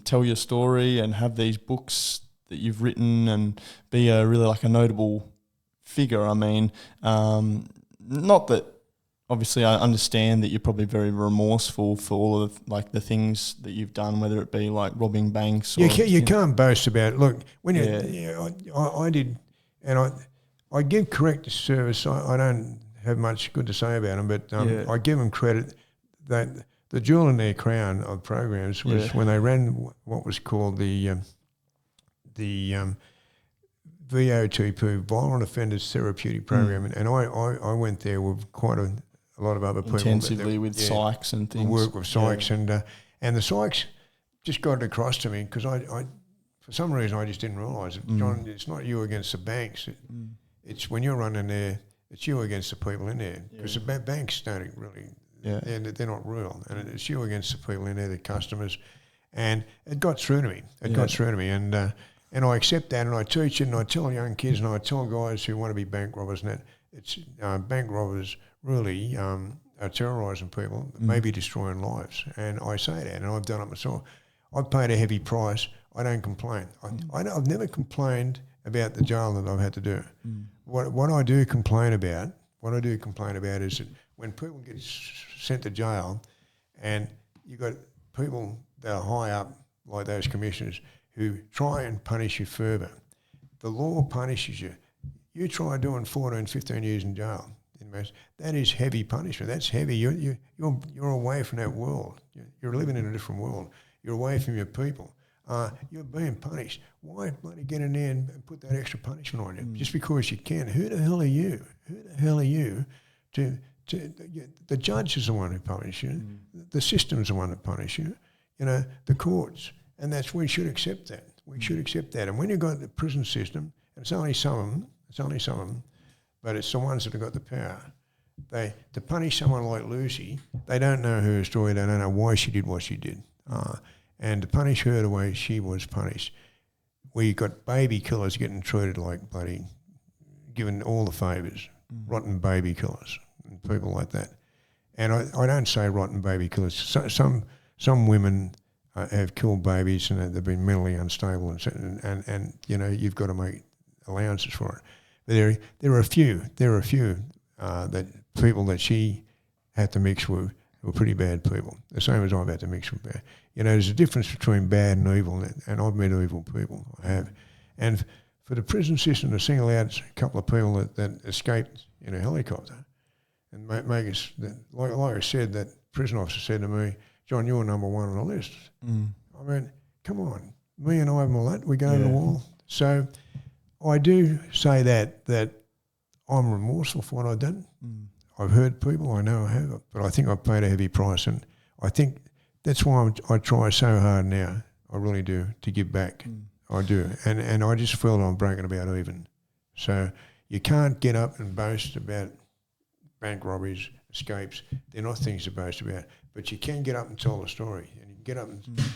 tell your story and have these books that you've written and be a really a notable figure. I mean, not that obviously I understand that you're probably very remorseful for all of the things that you've done, whether it be like robbing banks. You can't boast about it. Look, when I did, and I give corrective service. I don't have much good to say about them, but I give them credit that the jewel in their crown of programs was when they ran what was called the VOTP, Violent Offenders Therapeutic Program, and I went there with quite a lot of other people. Intensively with psychs and things. Work with psychs, and the psychs just got it across to me because I for some reason I just didn't realise it. John, it's not you against the banks. It's when you're running there, it's you against the people in there because the banks don't really, they're not real, and it's you against the people in there, the customers, and it got through to me. And I accept that, and I teach it, and I tell young kids, and I tell guys who want to be bank robbers, and that it's bank robbers really are terrorising people, maybe destroying lives, and I say that, and I've done it myself. I've paid a heavy price. I don't complain. I've never complained about the jail that I've had to do. What I do complain about is that when people get sent to jail, and you've got people that are high up, like those commissioners, who try and punish you further. The law punishes you. You try doing 14, 15 years in jail. That is heavy punishment. That's heavy. You're away from that world. You're living in a different world. You're away from your people. You're being punished. Why bloody get in there and put that extra punishment on you just because you can? Who the hell are you? The judge is the one who punishes you. The system's the one that punishes you. The courts. And we should accept that. We should accept that. And when you've got the prison system, and it's only some of them, but it's the ones that have got the power. To punish someone like Lucy, they don't know her story, they don't know why she did what she did. And to punish her the way she was punished, we got baby killers getting treated like bloody, given all the favours, rotten baby killers and people like that. And I don't say rotten baby killers. Some women have killed babies and they've been mentally unstable and you've got to make allowances for it. But there are a few that people that she had to mix with who were pretty bad people, the same as I've had to mix with bad. There's a difference between bad and evil, and I've met evil people, I have. And for the prison system to single out a couple of people that escaped in a helicopter and make us, like I said, that prison officer said to me, John, you're number one on the list. I mean, come on. Me and I and all that, we go to the wall. So I do say that I'm remorseful for what I've done. I've hurt people, I know I have, but I think I've paid a heavy price, and I think that's why I try so hard now, I really do, to give back. I do. And I just feel I'm breaking about even. So you can't get up and boast about bank robberies, escapes. They're not things to boast about. But you can get up and tell the story, and you can get up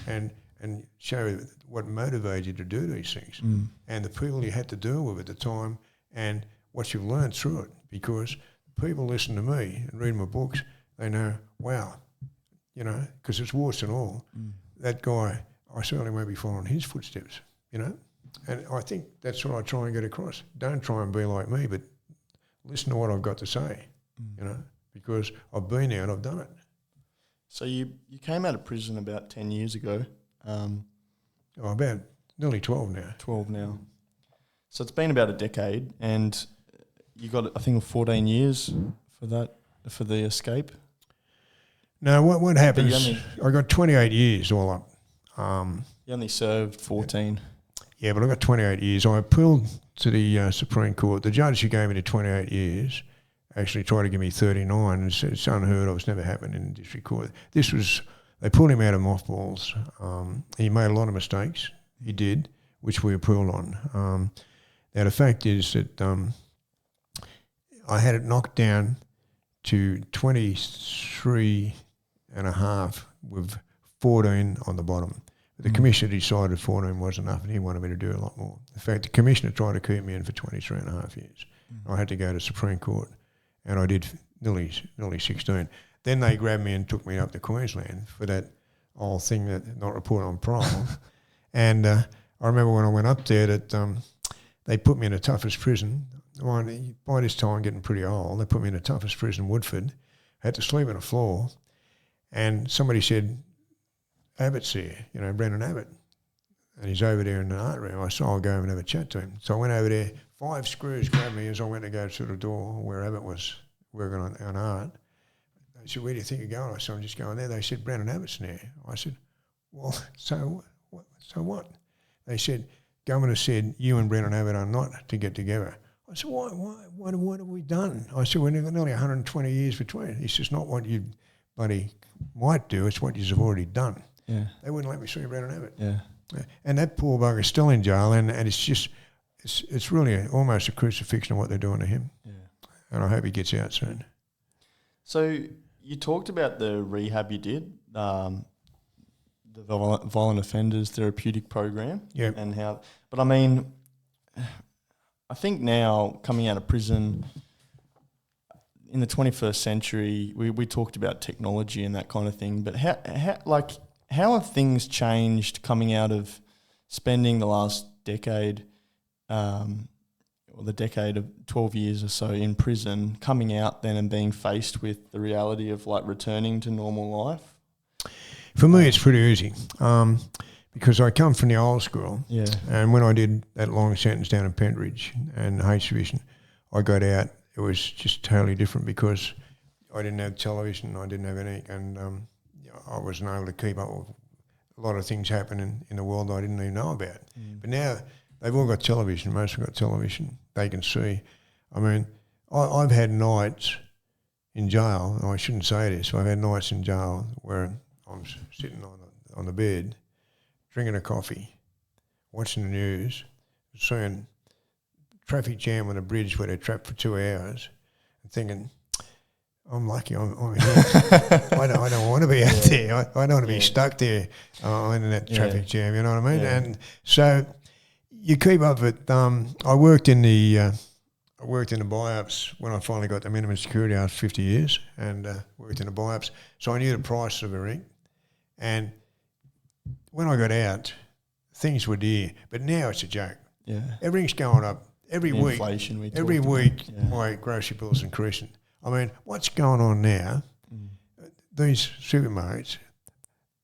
and show what motivated you to do these things, and the people you had to deal with at the time, and what you've learned through it. Because people listen to me and read my books, they know, wow, because it's worse than all. That guy, I certainly won't be following his footsteps, And I think that's what I try and get across. Don't try and be like me, but listen to what I've got to say, because I've been there and I've done it. So you came out of prison about 10 years ago. About nearly 12 now. 12 now. So it's been about a decade, and you got, I think, 14 years for the escape. No, what happens, I got 28 years all up. You only served 14. Yeah, but I got 28 years. I appealed to the Supreme Court. The judge who gave me the 28 years actually tried to give me 39 and said it's unheard of, it's never happened in district court. They pulled him out of mothballs. He made a lot of mistakes, he did, which we appealed on. Now the fact is that I had it knocked down to 23 and a half with 14 on the bottom. But the commissioner decided 14 wasn't enough and he wanted me to do a lot more. In fact, the commissioner tried to keep me in for 23 and a half years. I had to go to Supreme Court, and I did nearly 16. Then they grabbed me and took me up to Queensland for that old thing that not report on parole. And I remember when I went up there that they put me in the toughest prison. By this time, getting pretty old, they put me in the toughest prison, Woodford, had to sleep on the floor, and somebody said, Abbott's there, Brendan Abbott, and he's over there in the art room. I said, I'll go over and have a chat to him. So I went over there, 5 screws grabbed me as I went to go through the door where Abbott was working on art. They said, where do you think you're going? I said, I'm just going there. They said, Brendan Abbott's there. I said, well, so what? They said, government has said you and Brendan Abbott are not to get together. I said, why? What have we done? I said, we're nearly 120 years between. It's just not what you bloody might do, it's what you've already done. Yeah. They wouldn't let me see Brendan Abbott. Yeah. And that poor bugger is still in jail, and it's really almost a crucifixion of what they're doing to him. Yeah. And I hope he gets out soon. So you talked about the rehab you did, the violent offenders therapeutic program, Yep. and how. But I mean, I think now coming out of prison in the 21st century, we talked about technology and that kind of thing. But how have things changed coming out of spending the last decade, or the decade of 12 years or so in prison, coming out then and being faced with the reality of like returning to normal life? For me, it's pretty easy because I come from the old school. Yeah. And when I did that long sentence down in Pentridge and H Division, I got out. It was just totally different because I didn't have television, I didn't have anything, and I wasn't able to keep up with a lot of things happening in the world I didn't even know about. But now they've all got television. Most have got television. They can see. I mean, I've had nights in jail, and I shouldn't say this, but I've had nights in jail where I'm sitting on the bed, drinking a coffee, watching the news, seeing traffic jam on a bridge where they're trapped for 2 hours, and thinking, I'm lucky I'm here. I don't want to be out there. I don't want to be stuck there in that traffic jam, you know what I mean? Yeah. And so you keep up with I worked in the buy-ups when I finally got the minimum security after 50 years, and worked in the buy-ups. So I knew the price of everything. And when I got out, things were dear. But now it's a joke. Yeah. Everything's going up. Every week, my grocery bill's increasing. I mean, what's going on now, these supermarkets,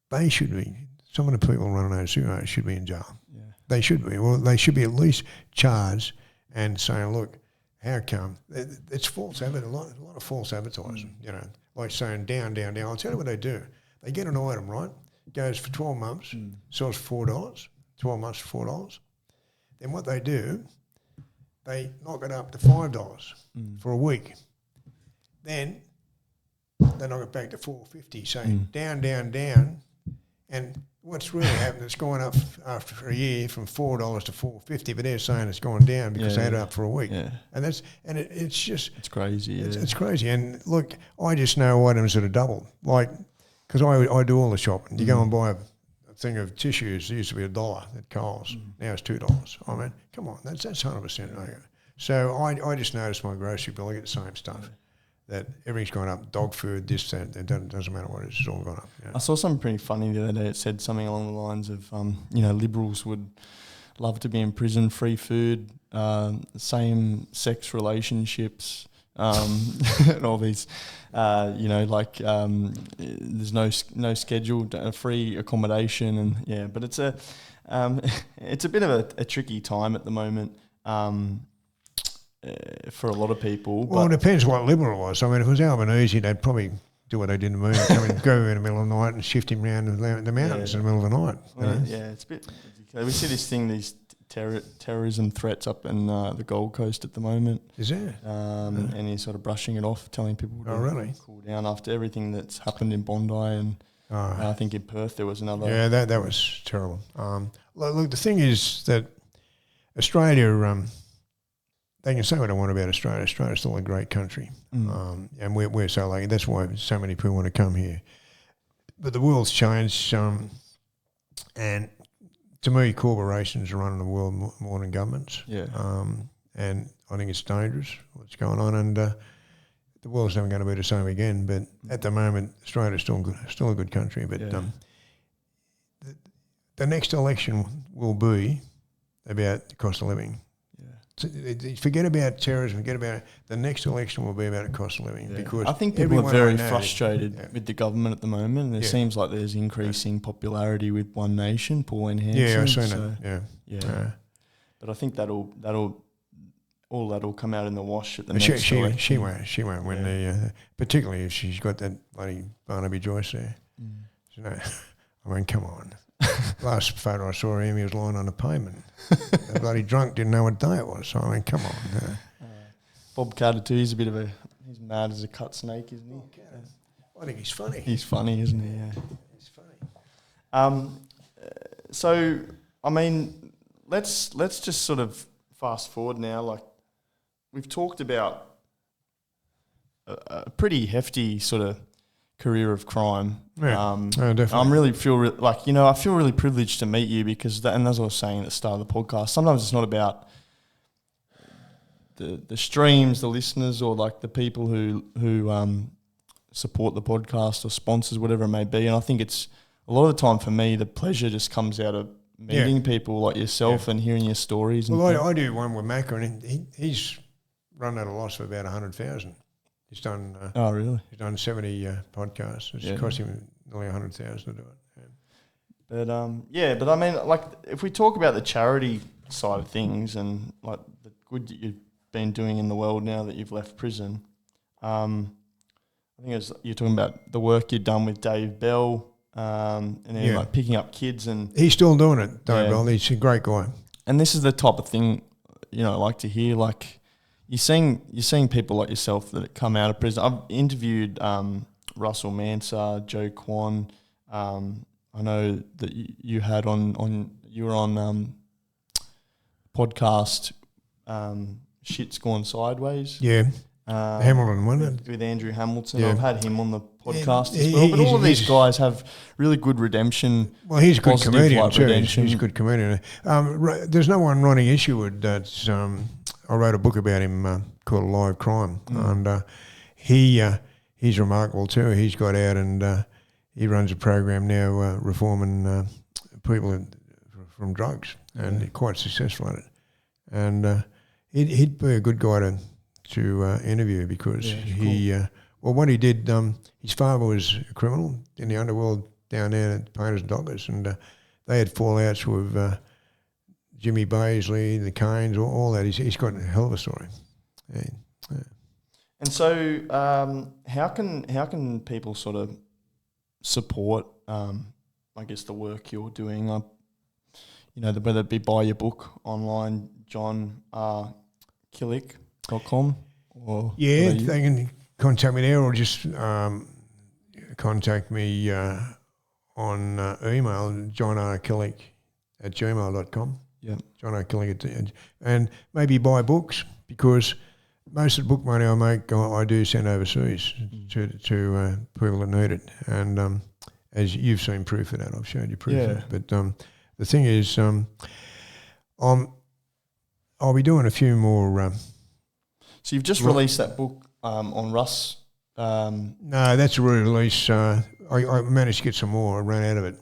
they should be, some of the people running those supermarkets should be in jail. Yeah. They should be. Well, they should be at least charged and saying, look, how come? It's false advertising, a lot of false advertising, like saying down, down, down. I'll tell you what they do. They get an item, right? Goes for 12 months, sells for $4, 12 months for $4. Then what they do, they knock it up to $5 for a week. Then they knock it back to $4.50, saying down, down, down. And what's really happened, it's gone up after a year from $4 to $4.50, but they're saying it's gone down because they had it up for a week. Yeah. And it's just... It's crazy, It's crazy. And look, I just know items that are doubled. Like, because I do all the shopping. You go and buy a thing of tissues, it used to be $1 at Coles. Now it's $2. I mean, come on, that's 100%. So I just noticed my grocery bill, I get the same stuff. That everything's gone up, dog food, this, that, it doesn't matter what it is, it's all gone up. Yeah. I saw something pretty funny the other day. It said something along the lines of, Liberals would love to be in prison, free food, same-sex relationships, and all these, there's no scheduled free accommodation, and but it's a bit of a tricky time at the moment. For a lot of people. Well, it depends what Liberal was. I mean, if it was Albanese, they'd probably do what they did to me, go in the middle of the night and shift him around the mountains in the middle of the night. Well, it's a bit ridiculous. We see this thing, these terrorism threats up in the Gold Coast at the moment. Is there? And he's sort of brushing it off, telling people to cool down after everything that's happened in Bondi and I think in Perth there was another... Yeah, that was terrible. Look, the thing is that Australia... they can say what they want about Australia. Australia's still a great country, and we're so lucky. That's why so many people want to come here. But the world's changed, and to me, corporations are running the world more than governments. Yeah. And I think it's dangerous what's going on, and the world's never going to be the same again. But at the moment, Australia's still a good country. But the next election will be about the cost of living. forget about terrorism, forget about it. The next election will be about a cost of living because I think people are very frustrated with the government at the moment. There seems like there's increasing popularity with One Nation, Pauline Hanson. Yeah, I've seen it. Yeah. But I think that'll come out in the wash at the next election. She won't win the, particularly if she's got that bloody Barnaby Joyce there. You know, I mean, come on. Last photo I saw of him, he was lying on the pavement. The bloody drunk didn't know what day it was. So I mean, come on. Bob Carter too. He's he's mad as a cut snake, isn't he? I think he's funny. He's funny, isn't he? Yeah. He's funny. So I mean, let's just sort of fast forward now. Like we've talked about a pretty hefty sort of career of crime. Definitely. I really feel I feel really privileged to meet you because and as I was saying at the start of the podcast, sometimes it's not about the streams, the listeners, or like the people who support the podcast or sponsors, whatever it may be. And I think it's a lot of the time for me, the pleasure just comes out of meeting people like yourself and hearing your stories. Well, I do one with Macca, and he's run at a loss of about 100,000. He's done. Oh, really? He's done 70 podcasts. It's cost him nearly 100,000 to do it. Yeah. But I mean, like, if we talk about the charity side of things and like the good that you've been doing in the world now that you've left prison, I think you're talking about the work you've done with Dave Bell, and then like picking up kids, and he's still doing it. Dave Bell, he's a great guy. And this is the type of thing, I like to hear, like. You're seeing people like yourself that come out of prison. I've interviewed Russell Manser, Joe Kwan. I know that you had you were on podcast Shit's Gone Sideways. Yeah, Hamilton, wasn't it? With Andrew Hamilton. Yeah. I've had him on the podcast as well. But all of these guys have really good redemption. Well, he's a good comedian too. He's a good comedian. There's no one running issue with that. I wrote a book about him called Live Crime, and he's remarkable too. He's got out and he runs a program now reforming people from drugs, and quite successful at it. And he'd be a good guy to interview because what he did, his father was a criminal in the underworld down there at Painters and Dockers, and they had fallouts with Jimmy Baisley, the Canes, all that. He's got a hell of a story. Yeah. And so, how can people sort of support, I guess, the work you're doing? Whether it be buy your book online, Killick.com, or they can contact me there, or just contact me on email, johnrkillick@gmail.com. Yeah, John O'Killick, and maybe buy books, because most of the book money I make, I do send overseas to people that need it. And as you've seen proof of that, I've showed you proof of it. But the thing is, I'll be doing a few more. So you've just released that book on Russ. No, that's a re-release. I managed to get some more. I ran out of it.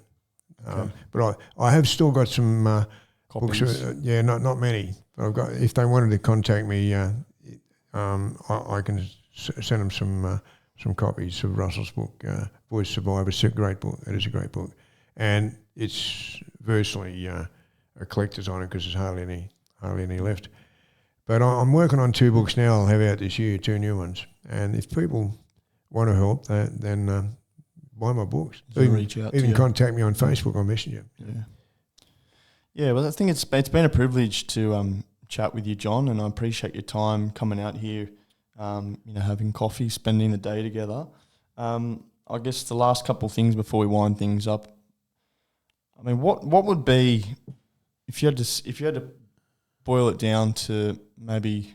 Okay. But I have still got some books. Not many. But I've got. If they wanted to contact me, I can send them some copies of Russell's book, Voice Survivor. It's a great book. It is a great book, and it's virtually a collector's on it because there's hardly any left. But I'm working on 2 books now. I'll have out this year, 2 new ones. And if people want to help, then buy my books. Even contact me on Facebook or Messenger. Yeah. Well, I think it's been a privilege to chat with you, John, and I appreciate your time coming out here, having coffee, spending the day together. I guess the last couple of things before we wind things up. I mean, what would be if you had to boil it down to maybe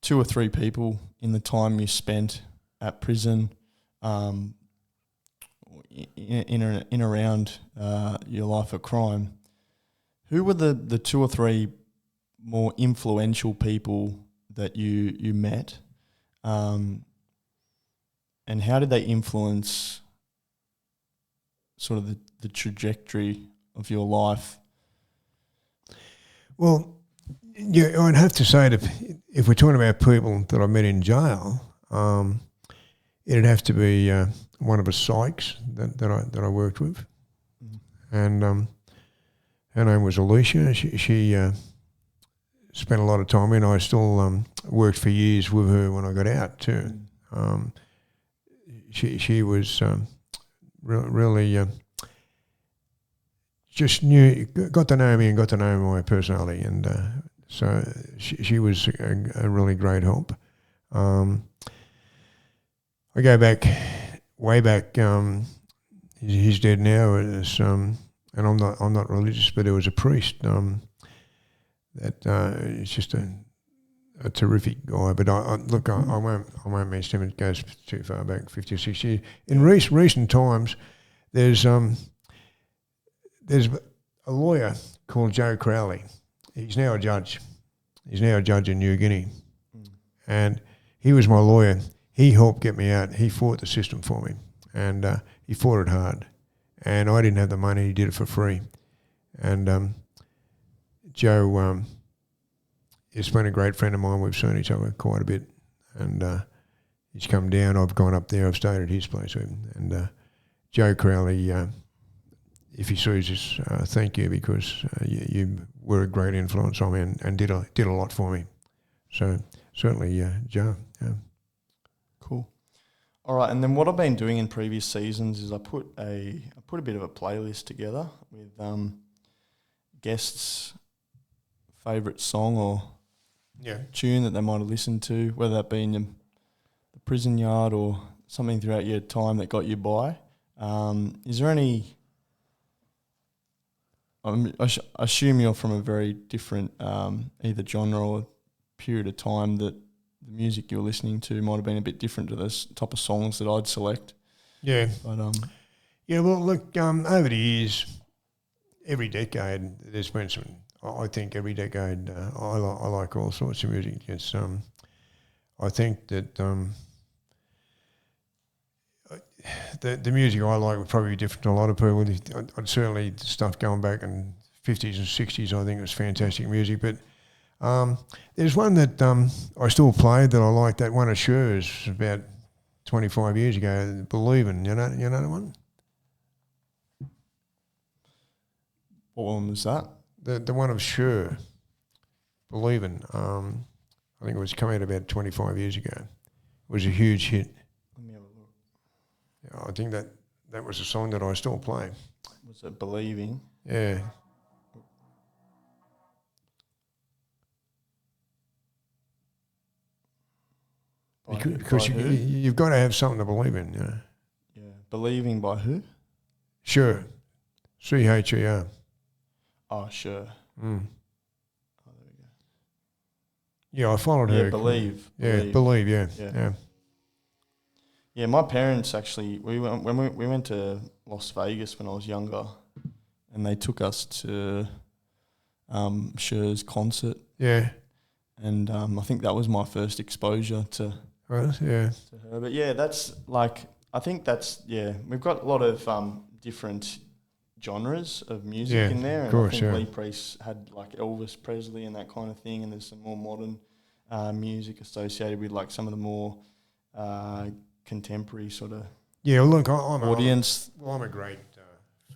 2 or 3 people in the time you spent at prison, in around your life of crime, who were the 2 or 3 more influential people that you met, and how did they influence sort of the trajectory of your life? Well, Yeah, I'd have to say that if we're talking about people that I met in jail, it'd have to be one of the psychs that I worked with, and her name was Alicia. She spent a lot of time, and I still worked for years with her when I got out too. She was really just got to know me and got to know my personality, and so she was a really great help. I go back, way back. He's dead now. And I'm not religious, but there was a priest that is just a terrific guy. But I won't mention him. It goes too far back, 50 or 60 years. In recent times, there's a lawyer called Joe Crowley. He's now a judge. He's now a judge in New Guinea, and he was my lawyer. He helped get me out. He fought the system for me, and he fought it hard. And I didn't have the money. He did it for free. And Joe has been a great friend of mine. We've seen each other quite a bit, and he's come down. I've gone up there. I've stayed at his place with him. And Joe Crowley, if he sees this, thank you, because you were a great influence on me and did a lot for me. So certainly, Joe. Yeah. Cool. All right, and then what I've been doing in previous seasons is I put a bit of a playlist together with guests' favourite song or tune that they might have listened to, whether that be in the prison yard or something throughout your time that got you by. Is there any? I assume you're from a very different either genre or period of time that the music you're listening to might have been a bit different to this type of songs that I'd select. Yeah. But well, look, over the years, every decade, there's been some. I think every decade, I like all sorts of music. It's I think that the music I like would probably be different to a lot of people. I'd certainly stuff going back in 50s and 60s. I think it was fantastic music, but. There's one that I still play that I like. That one of Cher's about 25 years ago. Believin', you know the one. What one was that? The one of Cher, Believin'. I think it was coming out about 25 years ago. It was a huge hit. Let me have a look. Yeah, I think that was a song that I still play. Was it Believing? Yeah. Because you've got to have something to believe in, you know. Yeah. Believing by who? Sure. C-H-E-R. Oh, sure. Mm. Oh, there we go. Yeah, I followed her. Believe. Believe, yeah. Yeah, my parents actually, we went to Las Vegas when I was younger, and they took us to Cher's concert. Yeah. And I think that was my first exposure to her. But yeah, that's like, I think that's, we've got a lot of different genres of music in there. And course, I think Lee Priest had like Elvis Presley and that kind of thing, and there's some more modern music associated with like some of the more contemporary sort of audience. I'm a great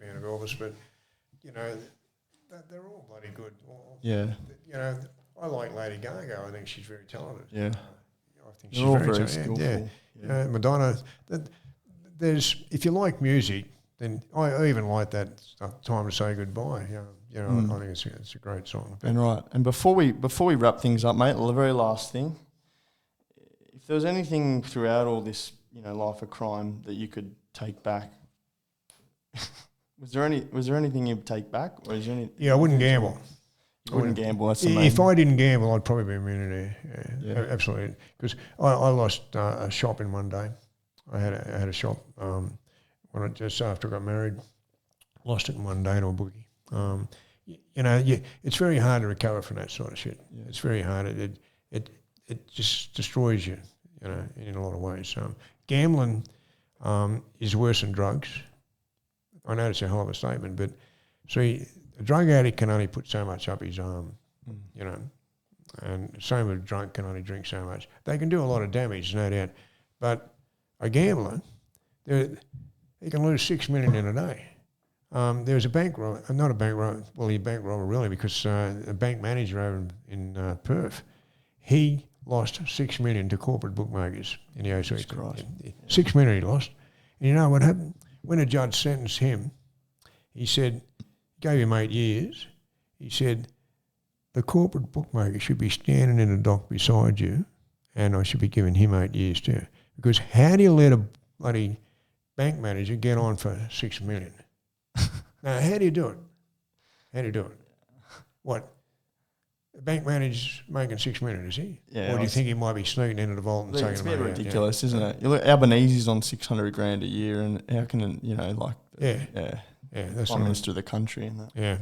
fan of Elvis, but, you know, they're all bloody good. You know, I like Lady Gaga. I think she's very talented. Yeah. I think she's very skillful. Yeah. Madonna. If you like music, then I even like that Time to Say Goodbye. I think it's a great song. And right. And before we wrap things up, mate, the very last thing, if there was anything throughout all this, life of crime that you could take back, was there anything you'd take back, or is there any? Yeah, I wouldn't gamble. You wouldn't gamble. That's the main. If I didn't gamble, I'd probably be a millionaire. Yeah. Absolutely. Because I lost a shop in one day. I had a shop just after I got married. Lost it in one day to a bookie. It's very hard to recover from that sort of shit. Yeah. It's very hard. It just destroys you, in a lot of ways. Gambling is worse than drugs. I know it's a hell of a statement, but see, a drug addict can only put so much up his arm, And same with drunk, can only drink so much. They can do a lot of damage, no doubt. But a gambler, he can lose $6 million in a day. There was a bank robber, not a bank robber, well, he bank robber really, because a bank manager over in Perth, he lost $6 million to corporate bookmakers in the OC. $6 million he lost. And you know what happened? When a judge sentenced him, he said, gave him 8 years, he said, the corporate bookmaker should be standing in the dock beside you, and I should be giving him 8 years too. Because how do you let a bloody bank manager get on for $6 million? Now, how do you do it? How do you do it? What? The bank manager's making $6 million, is he? Yeah. Or do you think he might be sneaking into the vault and taking it's the a bit money ridiculous, out? isn't it? You look, Albanese's on $600,000 a year, and how can That's Prime Minister of the country and that. Yeah.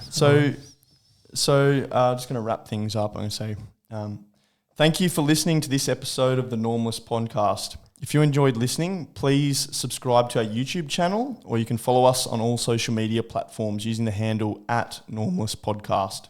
So just going to wrap things up. I'm going to say thank you for listening to this episode of the Normalist Podcast. If you enjoyed listening, please subscribe to our YouTube channel, or you can follow us on all social media platforms using the handle @Normalist Podcast.